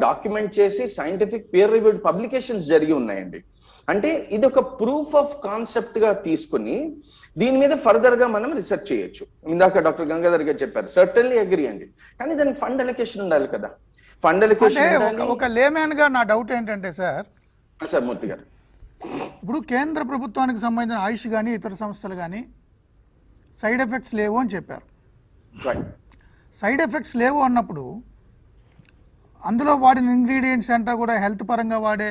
డాక్యుమెంట్ చేసి సైంటిఫిక్ పియర్ రివ్యూడ్ పబ్లికేషన్స్ జరిగి ఉన్నాయండి. అంటే ఇది ఒక ప్రూఫ్ ఆఫ్ కాన్సెప్ట్ గా తీసుకుని దీని మీద ఫర్దర్ గా మనం రీసెర్చ్ చేయొచ్చు. ఇందాక డాక్టర్ గంగాధర్ గారు చెప్పారు, సర్టన్లీ అగ్రీ అండి. కానీ దానికి ఫండ్ అలొకేషన్ ఉండాలి కదా. ఫండ్ అలొకేషన్ ఒక లేమ్యాన్ గా నా డౌట్ ఏంటంటే సార్ మూర్తి గారు, ఇప్పుడు కేంద్ర ప్రభుత్వానికి సంబంధించిన ఆయుష్ కానీ ఇతర సంస్థలు కానీ సైడ్ ఎఫెక్ట్స్ లేవు అని చెప్పారు. సైడ్ ఎఫెక్ట్స్ లేవు అన్నప్పుడు అందులో వాడిన ఇంగ్రీడియంట్స్ అంతా కూడా హెల్త్ పరంగా వాడే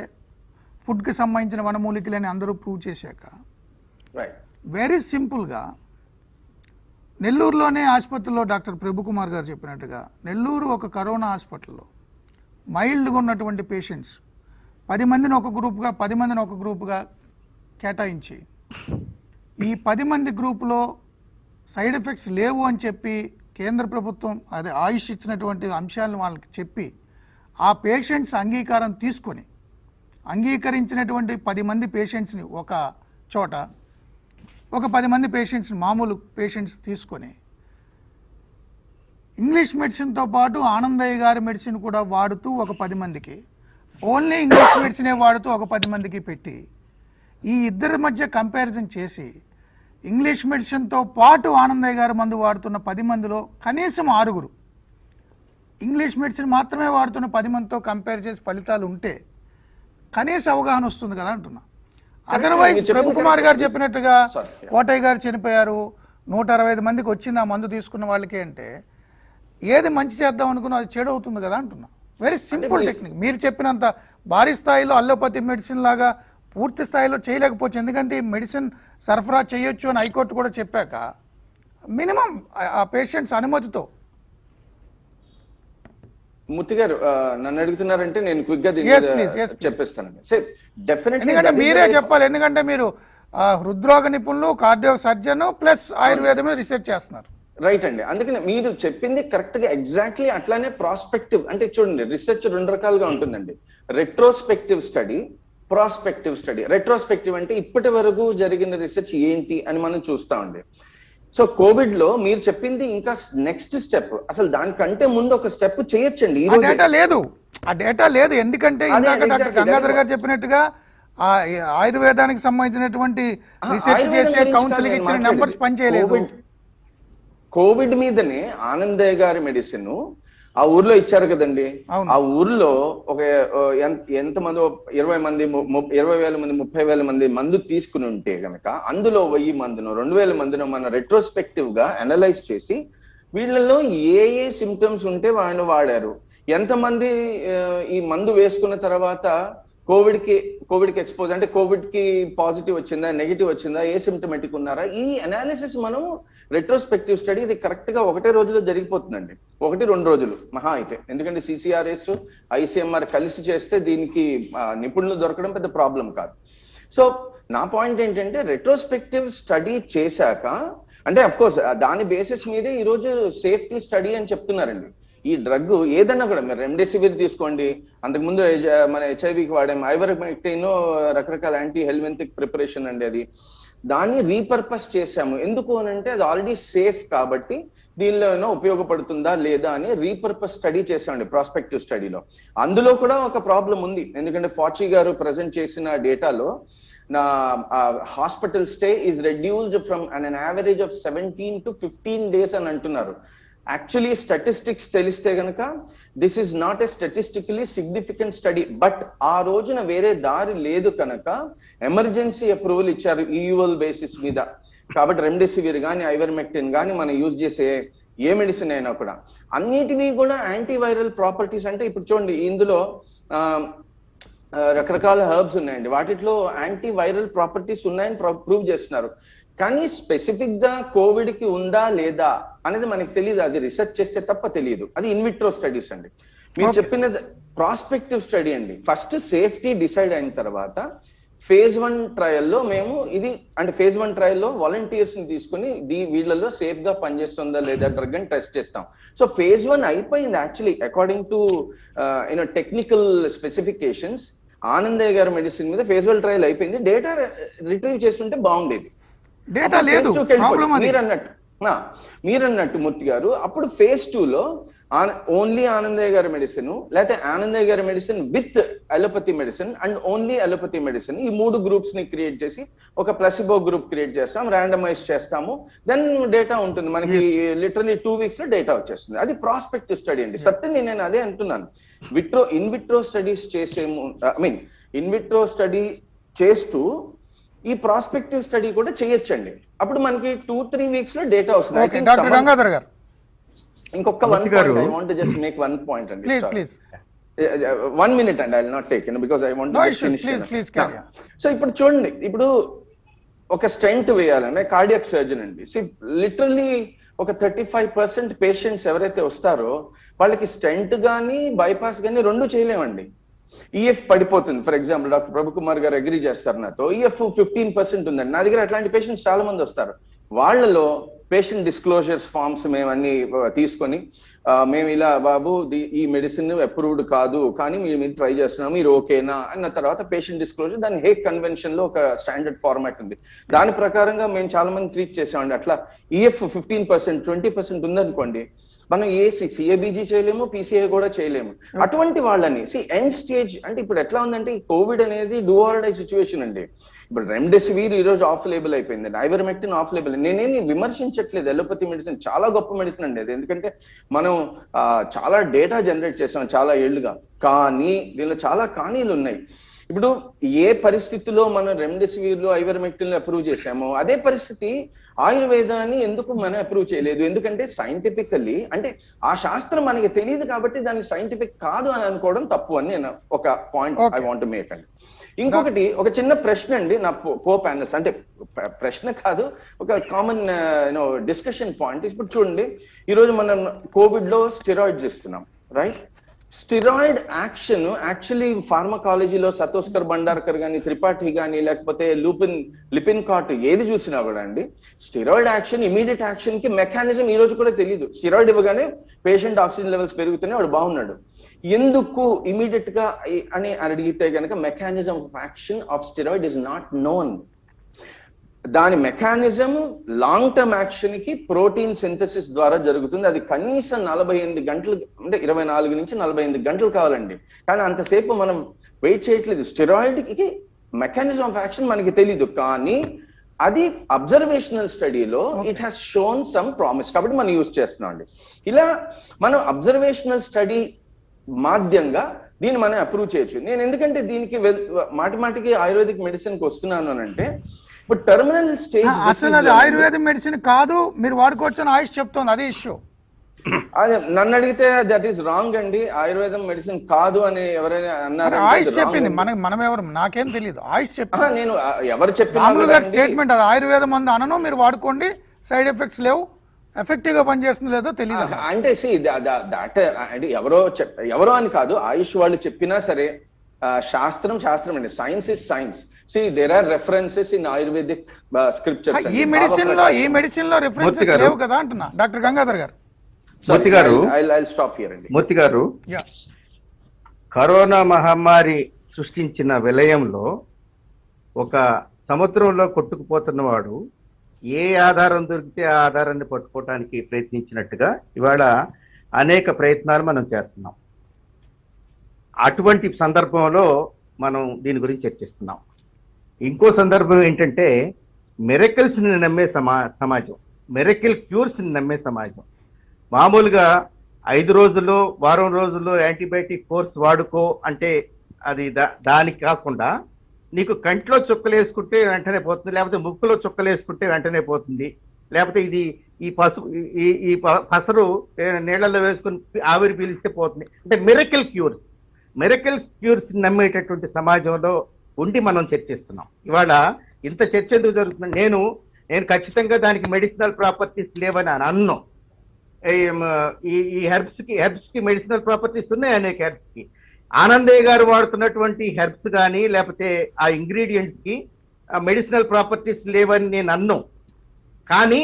ఫుడ్కి సంబంధించిన వనమూలికలని అందరూ ప్రూవ్ చేశాక వెరీ సింపుల్గా నెల్లూరులోనే ఆసుపత్రిలో డాక్టర్ ప్రభుకుమార్ గారు చెప్పినట్టుగా నెల్లూరు ఒక కరోనా హాస్పిటల్లో మైల్డ్గా ఉన్నటువంటి పేషెంట్స్ 10 మందిని ఒక గ్రూప్గా 10 మందిని ఒక గ్రూప్గా కేటాయించి ఈ 10 మంది గ్రూపులో సైడ్ ఎఫెక్ట్స్ లేవు అని చెప్పి కేంద్ర ప్రభుత్వం అదే ఆయుష్ ఇచ్చినటువంటి అంశాలను వాళ్ళకి చెప్పి ఆ పేషెంట్స్ అంగీకారం తీసుకొని అంగీకరించినటువంటి 10 మంది పేషెంట్స్ని ఒక చోట ఒక 10 మంది పేషెంట్స్ని మామూలు పేషెంట్స్ తీసుకొని ఇంగ్లీష్ మెడిసిన్తో పాటు ఆనందయ్య గారి మెడిసిన్ కూడా వాడుతూ ఒక 10 మందికి ఓన్లీ ఇంగ్లీష్ మెడిసినే వాడుతూ ఒక 10 మందికి పెట్టి ఈ ఇద్దరి మధ్య కంపారిజన్ చేసి ఇంగ్లీష్ మెడిసిన్తో పాటు ఆనందయ్య గారి మందు వాడుతున్న 10 మందిలో కనీసం 6 ఇంగ్లీష్ మెడిసిన్ మాత్రమే వాడుతున్న 10 మందితో కంపేర్ చేసి ఫలితాలు ఉంటే కనీస అవగాహన వస్తుంది కదా అంటున్నా. అదర్వైజ్ ప్రభుకుమార్ గారు చెప్పినట్టుగా కోటయ్య గారు చనిపోయారు 165 మందికి వచ్చింది ఆ మందు తీసుకున్న వాళ్ళకి అంటే ఏది మంచి చేద్దాం అనుకున్నా అది చెడు అవుతుంది కదా అంటున్నా. Very simple technique. మీరు చెప్పినంత భారీ స్థాయిలో అల్లోపతి మెడిసిన్ లాగా పూర్తి స్థాయిలో చేయలేకపోవచ్చు, ఎందుకంటే ఈ మెడిసిన్ సరఫరా చేయొచ్చు అని హైకోర్టు కూడా చెప్పాక మినిమం ఆ పేషెంట్స్ అనుమతితో. మూర్తి గారు నన్ను అడుగుతున్నారంటే నేను క్విక్ గా చెప్పేస్తాను. ఎందుకంటే మీరే చెప్పాలి, ఎందుకంటే మీరు హృద్రోగ నిపుణులు, కార్డియో సర్జన్ ప్లస్ ఆయుర్వేదమే రీసెర్చ్ చేస్తున్నారు. రైట్ అండి, అందుకని మీరు చెప్పింది కరెక్ట్ గా ఎగ్జాక్ట్లీ అట్లానే ప్రాస్పెక్టివ్ అంటే చూడండి రీసెర్చ్ 2 రకాలుగా ఉంటుందండి. Retrospective study, prospective study. Retrospective అంటే ఇప్పటి వరకు జరిగిన రీసెర్చ్ ఏంటి అని మనం చూస్తామండి. సో కోవిడ్ లో మీరు చెప్పింది ఇంకా నెక్స్ట్ స్టెప్, అసలు దానికంటే ముందు ఒక స్టెప్ చేయొచ్చండి. ఆ డేటా లేదు ఎందుకంటే ఇందాక డాక్టర్ గంగాధర్ గారు చెప్పినట్టుగా ఆయుర్వేదానికి సంబంధించినటువంటి రీసెర్చ్ చేసే కౌన్సిలింగ్ ఇచ్చిన నెంబర్స్ పనిచేయలేదు. కోవిడ్ మీదనే ఆనందయ్య గారి మెడిసిన్ ఆ ఊర్లో ఇచ్చారు కదండి. ఆ ఊర్లో ఒక ఎంతమంది 20,000 మంది 30,000 మంది మందు తీసుకుని ఉంటే గనక అందులో 1000 మందినో 2,000 మందినో మన రెట్రోస్పెక్టివ్ గా అనలైజ్ చేసి వీళ్ళలో ఏ సిమ్టమ్స్ ఉంటే వాళ్ళు వాడారు, ఎంతమంది ఈ మందు వేసుకున్న తర్వాత కోవిడ్ కి ఎక్స్పోజ్ అంటే కోవిడ్ కి పాజిటివ్ వచ్చిందా నెగిటివ్ వచ్చిందా, ఏ సిమ్టమేటిక్ ఉన్నారా, ఈ అనాలిసిస్ మనం రెట్రోస్పెక్టివ్ స్టడీ ఇది కరెక్ట్ గా 1 రోజులో జరిగిపోతుందండి. 1-2 రోజులు మహా అయితే, ఎందుకంటే CCRS ICMR కలిసి చేస్తే దీనికి నిపుణులు దొరకడం పెద్ద ప్రాబ్లం కాదు. సో నా పాయింట్ ఏంటంటే రెట్రోస్పెక్టివ్ స్టడీ చేశాక అంటే అఫ్ కోర్స్ దాని బేసిస్ మీదే ఈరోజు సేఫ్టీ స్టడీ అని చెప్తున్నారండి. ఈ డ్రగ్ ఏదన్నా కూడా మీరు రెమ్డెసివిర్ తీసుకోండి, అంతకుముందు మన HIV వాడాం, ఐవర్మెక్టిన్ రకరకాల యాంటీ హెల్మెంతిక్ ప్రిపరేషన్ అండి, అది దాన్ని రీపర్పస్ చేశాము. ఎందుకు అని అంటే అది ఆల్రెడీ సేఫ్ కాబట్టి దీనిలో ఏమైనా ఉపయోగపడుతుందా లేదా అని రీపర్పస్ స్టడీ చేసామండి ప్రాస్పెక్టివ్ స్టడీలో. అందులో కూడా ఒక ప్రాబ్లం ఉంది, ఎందుకంటే ఫాచి గారు ప్రజెంట్ చేసిన డేటాలో నా hospital stay is reduced from an average of 17 to 15 days అని అంటున్నారు. యాక్చువల్లీ స్టాటిస్టిక్స్ తెలిస్తే గనక this is not a statistically significant study, but ఆ రోజున వేరే దారి లేదు కనుక ఎమర్జెన్సీ అప్రూవల్ ఇచ్చారు EUL బేసిస్ మీద. కాబట్టి రెమ్డెసివిర్ కానీ ఐవర్మెక్టిన్ కానీ మనం యూజ్ చేసే ఏ మెడిసిన్ అయినా కూడా అన్నిటినీ కూడా యాంటీవైరల్ ప్రాపర్టీస్ అంటే ఇప్పుడు చూడండి ఇందులో రకరకాల హెర్బ్స్ ఉన్నాయండి, వాటిలో యాంటీవైరల్ ప్రాపర్టీస్ ఉన్నాయని ప్రూవ్ చేస్తున్నారు. కానీ స్పెసిఫిక్ గా కోవిడ్ కి ఉందా లేదా అనేది మనకి తెలియదు, అది రీసెర్చ్ చేస్తే తప్ప తెలియదు. అది ఇన్విట్రో స్టడీస్ అండి. మీరు చెప్పినది ప్రాస్పెక్టివ్ స్టడీ అండి. ఫస్ట్ సేఫ్టీ డిసైడ్ అయిన తర్వాత phase 1 ట్రయల్లో మేము ఇది అంటే phase 1 ట్రయల్లో వాలంటీర్స్ ని తీసుకుని వీళ్ళలో సేఫ్ గా పనిచేస్తుందా లేదా డ్రగ్ అని టెస్ట్ చేస్తాం. సో phase 1 అయిపోయింది actually according to technical specifications. Anandaiah గారి మెడిసిన్ మీద phase 1 ట్రయల్ అయిపోయింది, డేటా రిట్రీవ్ చేస్తుంటే బాగుండేది. డేటా లేదు, మీరన్నట్టు మూర్తి గారు అప్పుడు phase 2లో ఓన్లీ ఆనందయ్య గారి మెడిసిన్ లేకపోతే ఆనందయ్య గారి medicine with allopathy medicine and only allopathy medicine ఈ 3 గ్రూప్స్ ని క్రియేట్ చేసి ఒక ప్లసిబో గ్రూప్ క్రియేట్ చేస్తాం, ర్యాండమైజ్ చేస్తాము, దెన్ డేటా ఉంటుంది మనకి. లిటరలీ 2 weeks లో డేటా వచ్చేస్తుంది. అది ప్రాస్పెక్టివ్ స్టడీ అండి. సర్టన్లీ నేను అదే అంటున్నాను, ఇన్విట్రో స్టడీస్ చేసేము ఇన్విట్రో స్టడీ చేస్తూ ఈ ప్రాస్పెక్టివ్ స్టడీ కూడా చేయొచ్చండి. అప్పుడు మనకి 2-3 weeks లో డేటా వస్తుంది. డాక్టర్ గంగాధర్ గారు ఇంకొక 1 point I want to just make 1 point అండి. Please 1 minute and I will not take because I want to please carry on. So ఇప్పుడు చూడండి, ఇప్పుడు ఒక స్టెంట్ వేయాలంటే కార్డియాక్ సర్జన్ అండి లిటరల్లీ ఒక 35% పేషెంట్స్ ఎవరైతే వస్తారో వాళ్ళకి స్టెంట్ కానీ బైపాస్ కానీ రెండు చేయలేమండి. ఈఎఫ్ పడిపోతుంది. ఫర్ ఎగ్జాంపుల్ డాక్టర్ ప్రభుకుమార్ గారు అగ్రీ చేస్తారు నాతో, ఈఎఫ్ 15% ఉందండి. నా దగ్గర అట్లాంటి పేషెంట్స్ చాలా మంది వస్తారు. వాళ్ళలో పేషెంట్ డిస్క్లోజర్స్ ఫామ్స్ మేము అన్ని తీసుకొని మేము ఇలా బాబు ఈ మెడిసిన్ అప్రూవ్డ్ కాదు కానీ మేము ట్రై చేస్తున్నాము, మీరు ఓకేనా అన్న తర్వాత పేషెంట్ డిస్క్లోజర్, దాని హేగ్ కన్వెన్షన్ లో ఒక స్టాండర్డ్ ఫార్మాట్ ఉంది. దాని ప్రకారంగా మేము చాలా మంది ట్రీట్ చేసామండి. అట్లా ఈఎఫ్ 15%, 20% ఉందనుకోండి, మనం సిఏబిజీ చేయలేము, పీసీఐ కూడా చేయలేము. అటువంటి వాళ్ళని ఎండ్ స్టేజ్ అంటే ఇప్పుడు ఎట్లా ఉందంటే ఈ కోవిడ్ అనేది డూ ఆర్ డై సిచ్యువేషన్ అండి. ఇప్పుడు రెమ్డెసివిర్ ఈ రోజు ఆఫ్ లేబుల్ అయిపోయింది, ఐవర్మెక్టిన్ ఆఫ్ లేబుల్. నేనేమి విమర్శించట్లేదు, ఎలోపతి మెడిసిన్ చాలా గొప్ప మెడిసిన్ అండి అది. ఎందుకంటే మనం చాలా డేటా జనరేట్ చేసాం చాలా ఏళ్లుగా, కానీ దీనిలో చాలా కానీలు ఉన్నాయి. ఇప్పుడు ఏ పరిస్థితిలో మనం రెమ్డెసివిర్ లో ఐవర్మెక్టిన్ లో అప్రూవ్ చేసామో అదే పరిస్థితి ఆయుర్వేదాన్ని ఎందుకు మనం అప్రూవ్ చేయలేదు? ఎందుకంటే సైంటిఫికల్లీ అంటే ఆ శాస్త్రం మనకి తెలియదు కాబట్టి దాన్ని సైంటిఫిక్ కాదు అని అనుకోవడం తప్పు అని నేను ఒక point I want to make అండి. ఇంకొకటి ఒక చిన్న ప్రశ్న అండి నా కో ప్యానల్స్, అంటే ప్రశ్న కాదు, ఒక కామన్ డిస్కషన్ పాయింట్. ఇప్పుడు చూడండి, ఈరోజు మనం కోవిడ్ లో స్టెరాయిడ్స్ ఇస్తున్నాం, రైట్? స్టెరాయిడ్ యాక్షన్ యాక్చువల్లీ ఫార్మకాలజీలో సతోస్కర్ బండార్కర్ కానీ, త్రిపాఠి కానీ, లేకపోతే లిపిన్ కాట్ ఏది చూసినా కూడా అండి, స్టెరాయిడ్ యాక్షన్ ఇమీడియట్ యాక్షన్ కి మెకానిజం ఈ రోజు కూడా తెలియదు. స్టెరాయిడ్ ఇవ్వగానే పేషెంట్ ఆక్సిజన్ లెవెల్స్ పెరుగుతూనే వాడు బాగున్నాడు. ఎందుకు ఇమీడియట్ గా అని అడిగితే కనుక mechanism of action of steroid is not known. దాని మెకానిజం లాంగ్ టర్మ్ యాక్షన్ కి ప్రోటీన్ సింథసిస్ ద్వారా జరుగుతుంది. అది కనీసం 48 గంటలు, అంటే 24 నుంచి 48 గంటలు కావాలండి. కానీ అంతసేపు మనం వెయిట్ చేయట్లేదు. స్టెరాయిడ్ కి మెకానిజం ఆఫ్ యాక్షన్ మనకి తెలీదు, కానీ అది అబ్జర్వేషనల్ స్టడీలో it has shown some promise కాబట్టి మనం యూజ్ చేస్తున్నాం అండి. ఇలా మనం అబ్జర్వేషనల్ స్టడీ మాధ్యంగా దీన్ని మనం అప్రూవ్ చేయొచ్చు. నేను ఎందుకంటే దీనికి మాటిమాటికి ఆయుర్వేదిక్ మెడిసిన్ కి వస్తున్నాను అని అంటే, ఇప్పుడు టెర్మినల్ స్టేజ్ అసలు అది ఆయుర్వేద మెడిసిన్ కాదు, మీరు వాడుకోవచ్చు అని ఆయుష్ చెప్తోంది, అదే ఇష్యూ. అదే నన్ను అడిగితే దట్ ఈస్ రాంగ్ అండి. ఆయుర్వేదం మెడిసిన్ కాదు అని ఎవరైనా అన్నారు? ఆయుష్ చెప్పింది, మనం ఎవరు, నాకేం తెలియదు, ఆయుష్ చెప్పింది. నేను ఎవరు చెప్పిన స్టేట్మెంట్ అది, ఆయుర్వేదం మందు అనను, మీరు వాడుకోండి, సైడ్ ఎఫెక్ట్స్ లేవు, ఎఫెక్టివ్ గా పనిచేస్తుందో లేదో తెలియదు అంటే అంటే ఎవరో అని కాదు, ఆయుష్ వాళ్ళు చెప్పినా సరే శాస్త్రం అండి. Science is science. There are references in ayurvedic scriptures. ఈ మెడిసిన్ లో రెఫరెన్సెస్ లేవు కదా అంటున్నా డాక్టర్ గంగాధర్ గారు. మూర్తి గారు, కరోనా మహమ్మారి సృష్టించిన విలయంలో ఒక సముద్రంలో కొట్టుకుపోతున్నవాడు ఏ ఆధారం దొరికితే ఆ ఆధారాన్ని పట్టుకోవడానికి ప్రయత్నించినట్టుగా ఇవాళ అనేక ప్రయత్నాలు మనం చేస్తున్నాం. అటువంటి సందర్భంలో మనం దీని గురించి చర్చిస్తున్నాం. ఇంకో సందర్భం ఏంటంటే, మిరకిల్స్ ని నమ్మే సమాజం, మిరకిల్ క్యూర్స్ ని నమ్మే సమాజం. మామూలుగా 5 రోజుల్లో, వారం రోజుల్లో యాంటీబయాటిక్ కోర్స్ వాడుకో అంటే అది దానికి కాకుండా నీకు కంట్లో చుక్కలు వేసుకుంటే వెంటనే పోతుంది, లేకపోతే ముక్కులో చుక్కలు వేసుకుంటే వెంటనే పోతుంది, లేకపోతే ఇది ఈ పసరు నీళ్లలో వేసుకుని ఆవిరి పీలిస్తే పోతుంది. అంటే మిరకిల్ క్యూర్స్ నమ్మేటటువంటి సమాజంలో ఉండి మనం చర్చిస్తున్నాం. ఇవాళ ఇంత చర్చ ఎందుకు జరుగుతుంది? నేను ఖచ్చితంగా దానికి మెడిసినల్ ప్రాపర్టీస్ లేవని అన్ను. ఈ హెర్బ్స్ కి మెడిసినల్ ప్రాపర్టీస్ ఉన్నాయి, అనేక హెర్బ్స్ కి. ఆనందయ్య గారు వాడుతున్నటువంటి హెర్బ్స్ కానీ లేకపోతే ఆ ఇంగ్రీడియంట్స్ కి మెడిసినల్ ప్రాపర్టీస్ లేవని నేను అన్ను. కానీ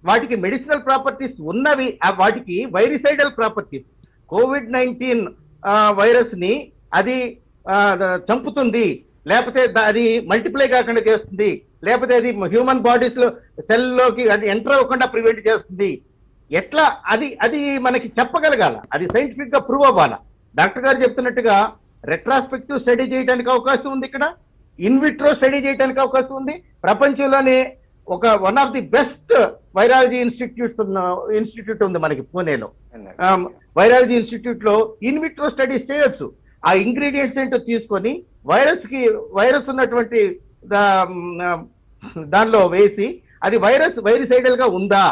వాటికి మెడిసినల్ ప్రాపర్టీస్ ఉన్నవి, వాటికి వైరిసైడల్ ప్రాపర్టీస్. కోవిడ్-19 వైరస్ ని అది చంపుతుంది, లేకపోతే అది మల్టిప్లై కాకుండా చేస్తుంది, లేకపోతే అది హ్యూమన్ బాడీస్ లో సెల్లోకి అది ఎంటర్ అవ్వకుండా ప్రివెంట్ చేస్తుంది. ఎట్లా అది మనకి చెప్పగలగాల, అది సైంటిఫిక్ గా ప్రూవ్ అవ్వాలా. డాక్టర్ గారు చెప్తున్నట్టుగా రెట్రాస్పెక్టివ్ స్టడీ చేయడానికి అవకాశం ఉంది, ఇక్కడ ఇన్విట్రో స్టడీ చేయడానికి అవకాశం ఉంది. ప్రపంచంలోనే one of the best virology institute ఉంది మనకి పూణేలో. వైరాలజీ ఇన్స్టిట్యూట్ లో ఇన్విట్రో స్టడీస్ చేయొచ్చు. ఆ ఇంగ్రీడియంట్స్ ఏంటో తీసుకొని వైరస్ ఉన్నటువంటి దానిలో వేసి అది వైరిసైడల్ గా ఉందా,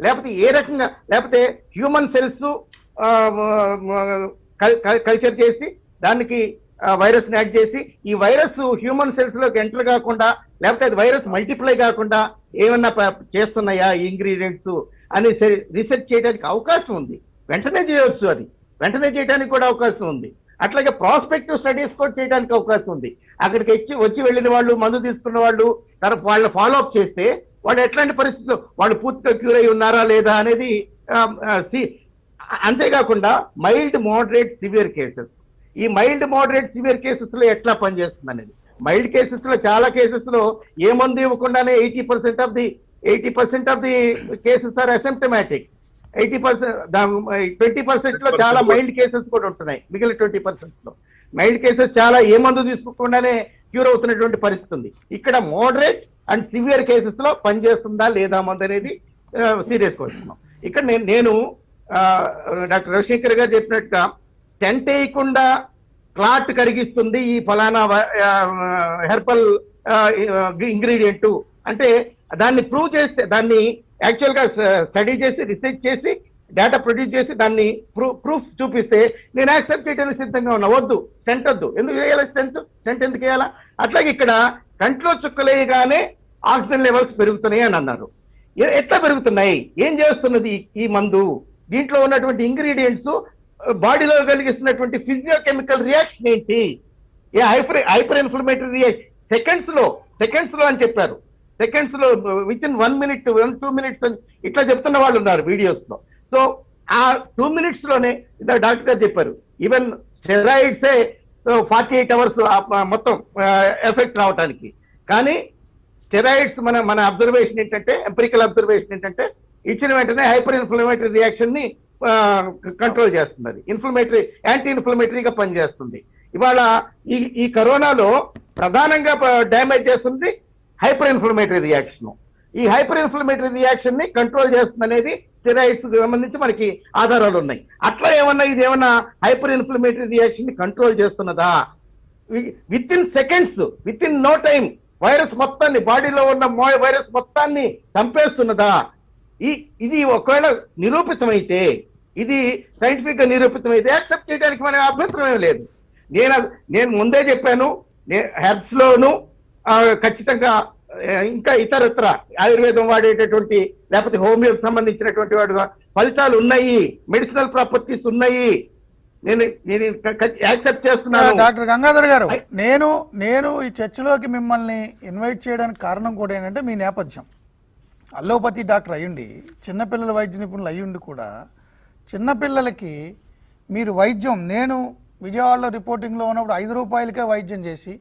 లేకపోతే ఏ రకంగా, లేకపోతే హ్యూమన్ సెల్స్ కల్చర్ చేసి దానికి వైరస్ ని యాడ్ చేసి ఈ వైరస్ హ్యూమన్ సెల్స్ లోకి ఎంటర్ కాకుండా, లేకపోతే అది వైరస్ మల్టిప్లై కాకుండా ఏమన్నా చేస్తున్నాయా ఈ ఇంగ్రీడియంట్స్ అని రీసెర్చ్ చేయడానికి అవకాశం ఉంది. వెంటనే చేయవచ్చు, అది వెంటనే చేయడానికి కూడా అవకాశం ఉంది. అట్లాగే ప్రాస్పెక్టివ్ స్టడీస్ కూడా చేయడానికి అవకాశం ఉంది. అక్కడికి వచ్చి వెళ్ళిన వాళ్ళు, మందు తీసుకున్న వాళ్ళు వాళ్ళ ఫాలో అప్ చేస్తే వాళ్ళు ఎట్లాంటి పరిస్థితుల్లో వాళ్ళు పూర్తిగా క్యూర్ అయి ఉన్నారా లేదా అనేది. అంతేకాకుండా మైల్డ్ మోడరేట్ సివియర్ కేసెస్, ఈ మైల్డ్ మోడరేట్ సివియర్ కేసెస్ లో ఎట్లా పనిచేస్తుంది అనేది. మైల్డ్ కేసెస్ లో చాలా కేసెస్ లో ఏ మందు ఇవ్వకుండానే 80% of the cases are asymptomatic. 20% లో చాలా మైల్డ్ కేసెస్ కూడా ఉంటున్నాయి. మిగిలిన 20% లో మైల్డ్ కేసెస్ చాలా ఏ మందు తీసుకోకుండానే క్యూర్ అవుతున్నటువంటి పరిస్థితి ఉంది. ఇక్కడ మోడరేట్ అండ్ సివియర్ కేసెస్ లో పనిచేస్తుందా లేదా మందు అనేది సీరియస్ క్వశ్చన్. ఇక్కడ నేను డాక్టర్ రవిశంకర్ గారు చెప్పినట్టుగా స్టెంట్ వేయకుండా క్లాట్ కరిగిస్తుంది ఈ ఫలానా హెర్బల్ ఇంగ్రీడియంట్ అంటే దాన్ని ప్రూవ్ చేస్తే, దాన్ని యాక్చువల్ గా స్టడీ చేసి రీసెర్చ్ చేసి డేటా ప్రొడ్యూస్ చేసి దాన్ని ప్రూఫ్ చూపిస్తే నేను యాక్సెప్ట్ చేయడానికి సిద్ధంగా ఉన్నా. వద్దు, స్టెంట్ వద్దు. ఎందుకు వేయాలి స్టెంట్ ఎందుకు వేయాలా? అట్లాగే ఇక్కడ కంట్లో చుక్కలేయగానే ఆక్సిజన్ లెవెల్స్ పెరుగుతున్నాయి అని అన్నారు. ఎట్లా పెరుగుతున్నాయి? ఏం చేస్తున్నది ఈ మందు? దీంట్లో ఉన్నటువంటి ఇంగ్రీడియంట్స్ బాడీలో కలిగిస్తున్నటువంటి ఫిజియోకెమికల్ రియాక్షన్ ఏంటి? ఏ హైపర్ ఇన్ఫ్లమేటరీ రియాక్షన్ సెకండ్స్ లో అని చెప్పారు. సెకండ్స్ లో విత్ ఇన్ 1 minute 2 minutes అని ఇట్లా చెప్తున్న వాళ్ళు ఉన్నారు వీడియోస్ లో. సో ఆ 2 minutes లోనే డాక్టర్ గారు చెప్పారు, ఈవెన్ స్టెరాయిడ్సే 48 hours మొత్తం ఎఫెక్ట్ రావడానికి. కానీ స్టెరాయిడ్స్ మన అబ్జర్వేషన్ ఏంటంటే, ఎంపిరికల్ అబ్జర్వేషన్ ఏంటంటే, ఇచ్చిన వెంటనే హైపర్ ఇన్ఫ్లమేటరీ రియాక్షన్ ని కంట్రోల్ చేస్తున్నది, యాంటీ ఇన్ఫ్లమేటరీగా పనిచేస్తుంది. ఇవాళ ఈ కరోనాలో ప్రధానంగా డ్యామేజ్ చేస్తుంది హైపర్ ఇన్ఫ్లమేటరీ రియాక్షన్. ఈ హైపర్ ఇన్ఫ్లమేటరీ రియాక్షన్ ని కంట్రోల్ చేస్తుంది అనేది స్టెరాయిడ్స్ సంబంధించి మనకి ఆధారాలు ఉన్నాయి. అట్లా ఇది ఏమన్నా హైపర్ ఇన్ఫ్లమేటరీ రియాక్షన్ ని కంట్రోల్ చేస్తున్నదా? Within no time virus మొత్తాన్ని, బాడీలో ఉన్న వైరస్ మొత్తాన్ని చంపేస్తున్నదా? ఇది ఒకవేళ నిరూపితమైతే, ఇది సైంటిఫిక్ గా నిరూపితమైతే యాక్సెప్ట్ చేయడానికి మన అభ్యంతరం ఏం లేదు. నేను ముందే చెప్పాను, హెర్బ్స్ లోను ఖచ్చితంగా ఇంకా ఇతరత్ర ఆయుర్వేదం వాడేటటువంటి లేకపోతే హోమియోకి సంబంధించినటువంటి వాడు ఫలితాలు ఉన్నాయి, మెడిసినల్ ప్రాపర్టీస్ ఉన్నాయి. నేను యాక్సెప్ట్ చేస్తున్నాను. డాక్టర్ గంగాధర్ గారు, నేను ఈ చర్చలోకి మిమ్మల్ని ఇన్వైట్ చేయడానికి కారణం కూడా ఏంటంటే మీ నేపథ్యం. అల్లోపతి డాక్టర్ అయ్యుండి, చిన్నపిల్లల వైద్య నిపుణులు అయ్యుండి కూడా చిన్నపిల్లలకి మీరు వైద్యం, నేను విజయవాడలో రిపోర్టింగ్లో ఉన్నప్పుడు 5 రూపాయలకే వైద్యం చేసి,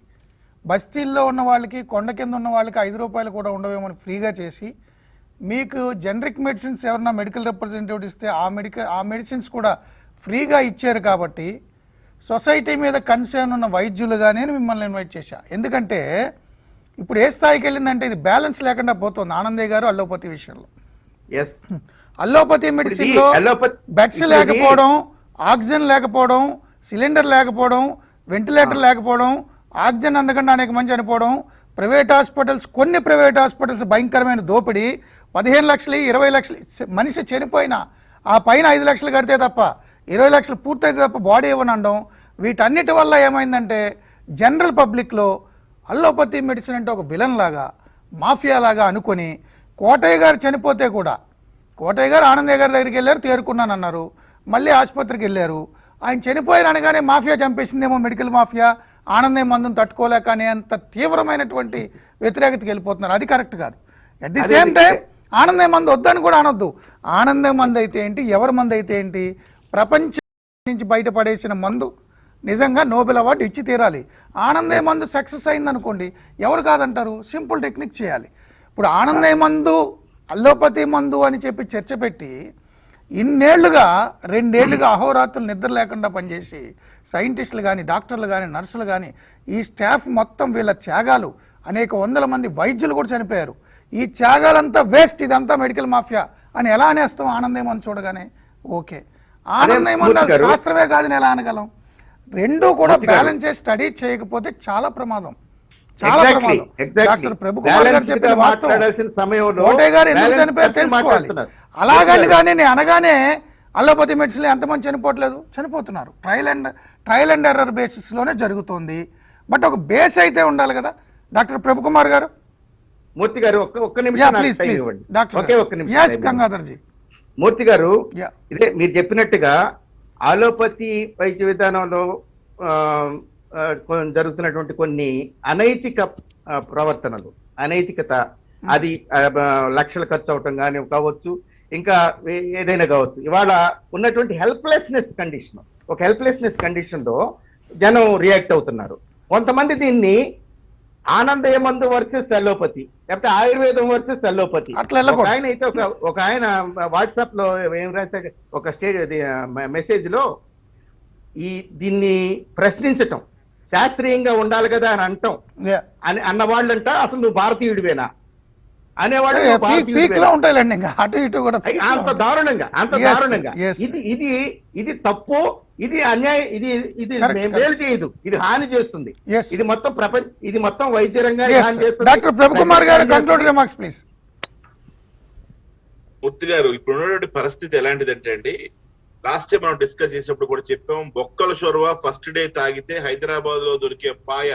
బస్తీల్లో ఉన్న వాళ్ళకి, కొండ కింద ఉన్న వాళ్ళకి 5 రూపాయలు కూడా ఉండవేమని ఫ్రీగా చేసి, మీకు జనరిక్ మెడిసిన్స్ ఎవరన్నా మెడికల్ రిప్రజెంటేటివ్ ఇస్తే ఆ మెడిసిన్స్ కూడా ఫ్రీగా ఇచ్చారు. కాబట్టి సొసైటీ మీద కన్సర్న్ ఉన్న వైద్యులుగా నేను మిమ్మల్ని ఇన్వైట్ చేశా. ఎందుకంటే ఇప్పుడు ఏ స్థాయికి వెళ్ళిందంటే ఇది బ్యాలెన్స్ లేకుండా పోతుంది ఆనందయ్య గారు అల్లోపతి విషయంలో. అల్లోపతి మెడిసిన్లో బెడ్స్ లేకపోవడం, ఆక్సిజన్ లేకపోవడం, సిలిండర్ లేకపోవడం, వెంటిలేటర్ లేకపోవడం, ఆక్సిజన్ అందకుండా అనేక మంది చనిపోవడం, కొన్ని ప్రైవేట్ హాస్పిటల్స్ భయంకరమైన దోపిడీ, 15 లక్షలు 20 లక్షలు మనిషి చనిపోయినా ఆ పైన 5 లక్షలు కడితే తప్ప 20 లక్షలు పూర్తయితే తప్ప బాడీ ఇవ్వనండం. వీటన్నిటి వల్ల ఏమైందంటే జనరల్ పబ్లిక్లో అల్లోపతి మెడిసిన్ అంటే ఒక విలన్ లాగా, మాఫియా లాగా అనుకొని, కోటయ్య గారు చనిపోతే కూడా, కోటయ్య గారు ఆనందయ్య గారి దగ్గరికి వెళ్ళారు, తేరుకున్నానన్నారు, మళ్ళీ ఆసుపత్రికి వెళ్ళారు. ఆయన చనిపోయారు అనగానే మాఫియా చంపేసిందేమో, మెడికల్ మాఫియా, ఆనందయ్య మందును తట్టుకోలేక అనే అంత తీవ్రమైనటువంటి వ్యతిరేకతకి వెళ్ళిపోతున్నారు. అది కరెక్ట్ కాదు. At the same time Anandaiah మందు వద్దని కూడా అనొద్దు. ఆనందయ్య మందు అయితే ఏంటి, ఎవరి మందు అయితే ఏంటి, ప్రపంచం నుంచి బయటపడేసిన మందు నిజంగా నోబెల్ అవార్డు ఇచ్చి తీరాలి. ఆనందయ్య మందు సక్సెస్ అయిందనుకోండి, ఎవరు కాదంటారు? సింపుల్ టెక్నిక్ చేయాలి. ఇప్పుడు ఆనందయ్య మందు, అల్లోపతి మందు అని చెప్పి చర్చ పెట్టి ఇన్నేళ్లుగా 2 ఏళ్లుగా అహోరాత్రులు నిద్ర లేకుండా పనిచేసి సైంటిస్టులు కానీ, డాక్టర్లు కానీ, నర్సులు కానీ, ఈ స్టాఫ్ మొత్తం వీళ్ళ త్యాగాలు, అనేక వందల మంది వైద్యులు కూడా చనిపోయారు. ఈ త్యాగాలంతా వేస్ట్, ఇదంతా మెడికల్ మాఫియా అని ఎలా అనేస్తాం? ఆనందయ్య మందు చూడగానే ఓకే, ఆనందయ్య మందు శాస్త్రమే కాదని ఎలా అనగలం? రెండూ కూడా బ్యాలెన్స్ చేసి స్టడీ చేయకపోతే చాలా ప్రమాదం, చాలా ప్రమాదం. డాక్టర్ ప్రభు కుమార్ గారు చెప్పిన వాస్తవం. కోటయ్య గారు ఎందుకు చనిపోయారు తెలుసుకోవాలి. అలాగని కానీ నేను అనగానే అల్లోపతి మెడిసిన్ ఎంతమంది చనిపోవట్లేదు, చనిపోతున్నారు. ట్రయల్ అండ్ ఎర్రర్ బేసిస్లోనే జరుగుతుంది. బట్ ఒక బేస్ అయితే ఉండాలి కదా డాక్టర్ ప్రభు కుమార్ గారు. మూర్తి గారు ఒక్క నిమిషం ప్లీజ్ డాక్టర్. గంగాధర్ జీ. మూర్తి గారు, Yeah. ఇదే మీరు చెప్పినట్టుగా ఆలోపతి వైద్య విధానంలో జరుగుతున్నటువంటి కొన్ని అనైతిక ప్రవర్తనలు, అనైతికత, అది లక్షలు ఖర్చు అవటం కానీ కావచ్చు, ఇంకా ఏదైనా కావచ్చు. ఇవాళ ఉన్నటువంటి హెల్ప్లెస్నెస్ కండిషన్, ఒక హెల్ప్లెస్నెస్ కండిషన్ లో జనం రియాక్ట్ అవుతున్నారు. కొంతమంది దీన్ని ఆనందయ మందు వర్సెస్ అలోపతి, లేకపోతే ఆయుర్వేదం వర్సెస్ అలోపతి. అట్లా వెళ్ళకూడదు. ఆయన అయితే ఒక ఆయన వాట్సాప్ లో ఏం రాసా, ఒక మెసేజ్ లో దీన్ని ప్రశ్నించటం, శాస్త్రీయంగా ఉండాలి కదా అని అంటాం Yeah. అని అన్నవాళ్ళంట అసలు నువ్వు భారతీయుడివేనా అనేవాళ్ళు. పీక్ లో ఉంటాయిలేండి, ఇంకా అటు ఇటు కూడా అంత దారుణంగా, అంత Yes, దారుణంగా. yes. ఇది తప్పు, ఇది అన్యాయం, ఇది Correct, మేలు చేయదు, ఇది హాని చేస్తుంది. Yes. ఇది మొత్తం వైద్య రంగా హాని చేస్తుంది. డాక్టర్ ప్రభుకుమార్ గారు కంక్లూడ్ రిమార్క్స్ ప్లీజ్. మూర్తి గారు, ఇప్పుడు ఉన్నటువంటి పరిస్థితి ఎలాంటిదంటే అండి, లాస్ట్ టైం మనం డిస్కస్ చేసినప్పుడు కూడా చెప్పాం, బొక్కల షోర్వా ఫస్ట్ డే తాగితే హైదరాబాద్ లో దొరికే పాయ,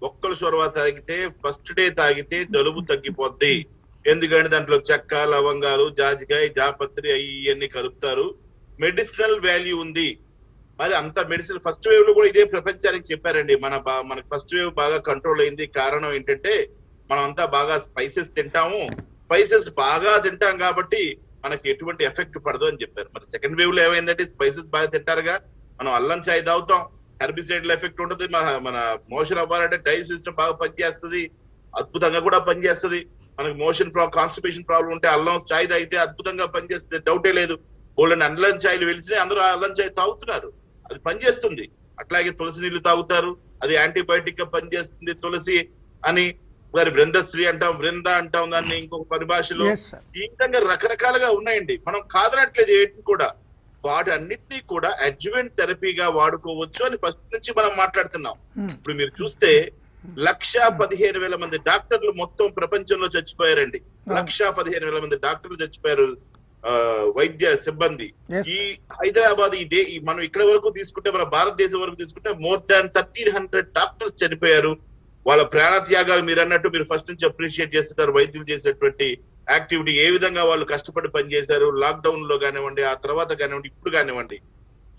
బొక్కల షోర్వా తాగితే ఫస్ట్ డే తాగితే జలుబు తగ్గిపోద్ది. ఎందుకంటే దాంట్లో చెక్క, లవంగాలు, జాజికాయ, జాపత్రి ఇవన్నీ కలుపుతారు, మెడిసినల్ వాల్యూ ఉంది. మరి అంత మెడిసిన్ ఫస్ట్ వేవ్ లో కూడా ఇదే ప్రపంచానికి చెప్పారండి. మనకి ఫస్ట్ వేవ్ బాగా కంట్రోల్ అయింది. కారణం ఏంటంటే మనం అంతా బాగా స్పైసెస్ తింటాము, స్పైసెస్ బాగా తింటాం కాబట్టి మనకి ఎటువంటి ఎఫెక్ట్ పడదు అని చెప్పారు. మరి సెకండ్ వేవ్ లో ఏమైందంటే స్పైసెస్ బాగా తింటారుగా, మనం అల్లం చాయ్ తాగుతాం, హెర్బిసైడ్ లో ఎఫెక్ట్ ఉంటుంది, మన మోషన్ అవ్వాలంటే డైజెస్ట్ సిస్టమ్ బాగా పనిచేస్తుంది, అద్భుతంగా కూడా పనిచేస్తుంది. మనకి మోషన్ కాన్స్టిపేషన్ ప్రాబ్లం ఉంటే అల్లం చాయ్ తాగితే అద్భుతంగా పనిచేస్తుంది, డౌటే లేదు. వాళ్ళని అల్లం చాయ్లు వెలిసి అందరూ అల్లం చాయ్ తాగుతున్నారు, అది పనిచేస్తుంది. అట్లాగే తులసి నీళ్లు తాగుతారు, అది యాంటీబయాటిక్ గా పనిచేస్తుంది. తులసి అని దాని వృందశ్రీ అంటాం, వృంద అంటాం దాన్ని ఇంకొక పరిభాషలో. ఈ విధంగా రకరకాలుగా ఉన్నాయండి, మనం కాదనట్లేదు ఏటిని కూడా. వాటి అన్నిటినీ కూడా అడ్జువెంట్ థెరపీగా వాడుకోవచ్చు అని ఫస్ట్ నుంచి మనం మాట్లాడుతున్నాం. ఇప్పుడు మీరు చూస్తే 1,15,000 మంది డాక్టర్లు మొత్తం ప్రపంచంలో చచ్చిపోయారండి. 1,15,000 మంది డాక్టర్లు చచ్చిపోయారు, వైద్య సిబ్బంది. ఈ హైదరాబాద్ మనం ఇక్కడ వరకు తీసుకుంటే, మన భారతదేశం వరకు తీసుకుంటే మోర్ దాన్ 1,300 డాక్టర్స్ చనిపోయారు. వాళ్ళ ప్రాణ త్యాగాలు మీరు అన్నట్టు మీరు ఫస్ట్ నుంచి అప్రిషియేట్ చేస్తున్నారు. వైద్యులు చేసేటువంటి యాక్టివిటీ, ఏ విధంగా వాళ్ళు కష్టపడి పనిచేశారు లాక్డౌన్ లో కానివ్వండి, ఆ తర్వాత కానివ్వండి, ఇప్పుడు కానివ్వండి.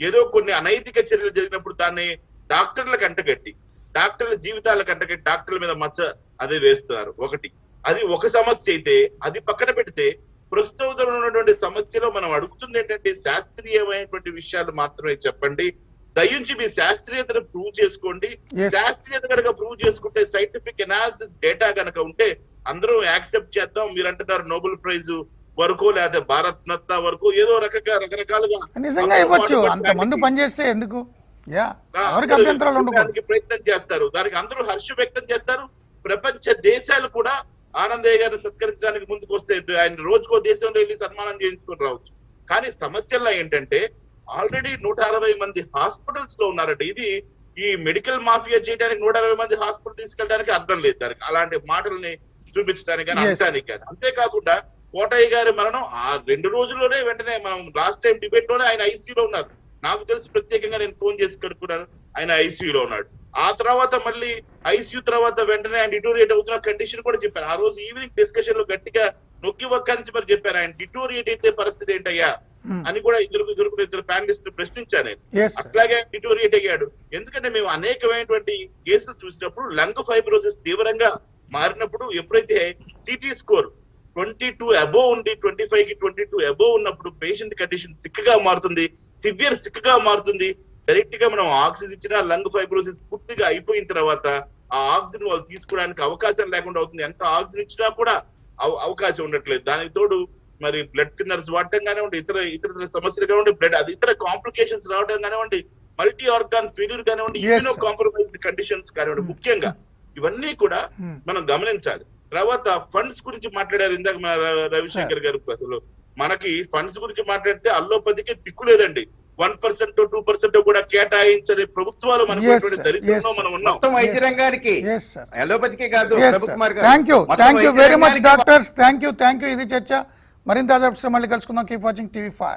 ఏదో కొన్ని అనైతిక చర్యలు జరిగినప్పుడు దాన్ని డాక్టర్లకు అంటగట్టి, డాక్టర్ల జీవితాలకు అంటగట్టి డాక్టర్ల మీద మచ్చ అదే వేస్తున్నారు. అది ఒక సమస్య అయితే, అది పక్కన పెడితే ప్రస్తుతం ఉన్నటువంటి సమస్యలో మనం అడుగుతుంది ఏంటంటే శాస్త్రీయమైనటువంటి విషయాలు మాత్రమే చెప్పండి. దయించి మీ శాస్త్రీయతను ప్రూవ్ చేసుకోండి. శాస్త్రీయత కనుక ప్రూవ్ చేసుకుంటే, సైంటిఫిక్ అనాలిసిస్ డేటా కనుక ఉంటే అందరూ యాక్సెప్ట్ చేద్దాం. మీరు అంటున్నారు నోబెల్ ప్రైజ్ వరకు, లేదా భారత్ రత్న వరకు, ఏదో రకరకాలుగా నిజంగా ఇవ్వచ్చు. అంత మంది పనిచేస్తే ఎందుకు అభ్యంతరాలు ఉండకూడదు. ప్రయత్నం చేస్తారు, దానికి అందరూ హర్షం వ్యక్తం చేస్తారు. ప్రపంచ దేశాలు కూడా ఆనందయ్య గారిని సత్కరించడానికి ముందుకు వస్తే ఆయన రోజుకో దేశంలో వెళ్ళి సన్మానం చేయించుకొని రావచ్చు. కానీ సమస్యల్లో ఏంటంటే ఆల్రెడీ 160 మంది హాస్పిటల్స్ లో ఉన్నారంటే, ఇది ఈ మెడికల్ మాఫియా చేయడానికి 160 మంది హాస్పిటల్ తీసుకెళ్ళడానికి అర్థం లేదు. దానికి అలాంటి మాటల్ని చూపించడానికి కానీ అనడానికి కానీ. అంతేకాకుండా కోటయ్య గారి మరణం ఆ 2 రోజుల్లోనే వెంటనే, మనం లాస్ట్ టైం డిబేట్ లోనే ఆయన ఐసీయూలో ఉన్నారు. నాకు తెలిసి ప్రత్యేకంగా నేను ఫోన్ చేసి కనుక్కున్నాను, ఆయన ఐసీయూలో ఉన్నాడు. ఆ తర్వాత మళ్ళీ ఐసీయూ తర్వాత వెంటనే ఆయన డిటోరియేట్ అవుతున్న కండిషన్ కూడా చెప్పారు. ఆ రోజు ఈవినింగ్ డిస్కషన్ లో గట్టిగా నొక్కి ఒక్కరించి మరి చెప్పారు, ఆయన డిటోరియేట్ అయితే పరిస్థితి ఏంటయ్యా అని కూడా ఇద్దరు ప్యానలిస్ట్ ప్రశ్నించాను నేను. అట్లాగే డిటోరియేట్ అయ్యాడు. ఎందుకంటే మేము అనేకమైనటువంటి కేసులు చూసినప్పుడు లంగ్ ఫైబ్రోసిస్ తీవ్రంగా మారినప్పుడు, ఎప్పుడైతే సిటీ స్కోర్ 22 అబోవ్ ఉండి 25 కి 22 అబోవ్ ఉన్నప్పుడు పేషెంట్ కండిషన్ సిక్ గా మారుతుంది, సివియర్ సిక్ గా మారుతుంది. డైరెక్ట్ గా మనం ఆక్సిజన్ ఇచ్చినా లంగ్ ఫైబ్రోసిస్ పూర్తిగా అయిపోయిన తర్వాత ఆ ఆక్సిజన్ వాళ్ళు తీసుకోవడానికి అవకాశం లేకుండా అవుతుంది. ఎంత ఆక్సిజన్ ఇచ్చినా కూడా అవకాశం ఉండట్లేదు. దానికి తోడు మరి బ్లడ్ థిన్నర్స్ వాడటం కానివ్వండి, ఇతర సమస్యలు కానివ్వండి, బ్లడ్ అది ఇతర కాంప్లికేషన్స్ రావడం కానివ్వండి, మల్టీ ఆర్గాన్ ఫెయిల్యూర్ కానివ్వండి, ఇమ్యూనో కాంప్రమైజ్డ్ కండిషన్స్ కానివ్వండి, ముఖ్యంగా ఇవన్నీ కూడా మనం గమనించాలి. తర్వాత ఫండ్స్ గురించి మాట్లాడారు ఇందాక మన రవిశంకర్ గారు. అసలు మనకి ఫండ్స్ గురించి మాట్లాడితే అల్లోపతికి దిక్కు లేదండి. 1% 2% కూడా కేటాయించని ప్రభుత్వాలు మనకు దరిద్రంలో మనం ఉన్నాం. వైద్య రంగానికి, అలోపతికి కాదు. Thank you very much doctors. Thank you. ఇది చర్చ. మరింత మళ్ళీ కలుసుకుందాం. Keep watching TV5.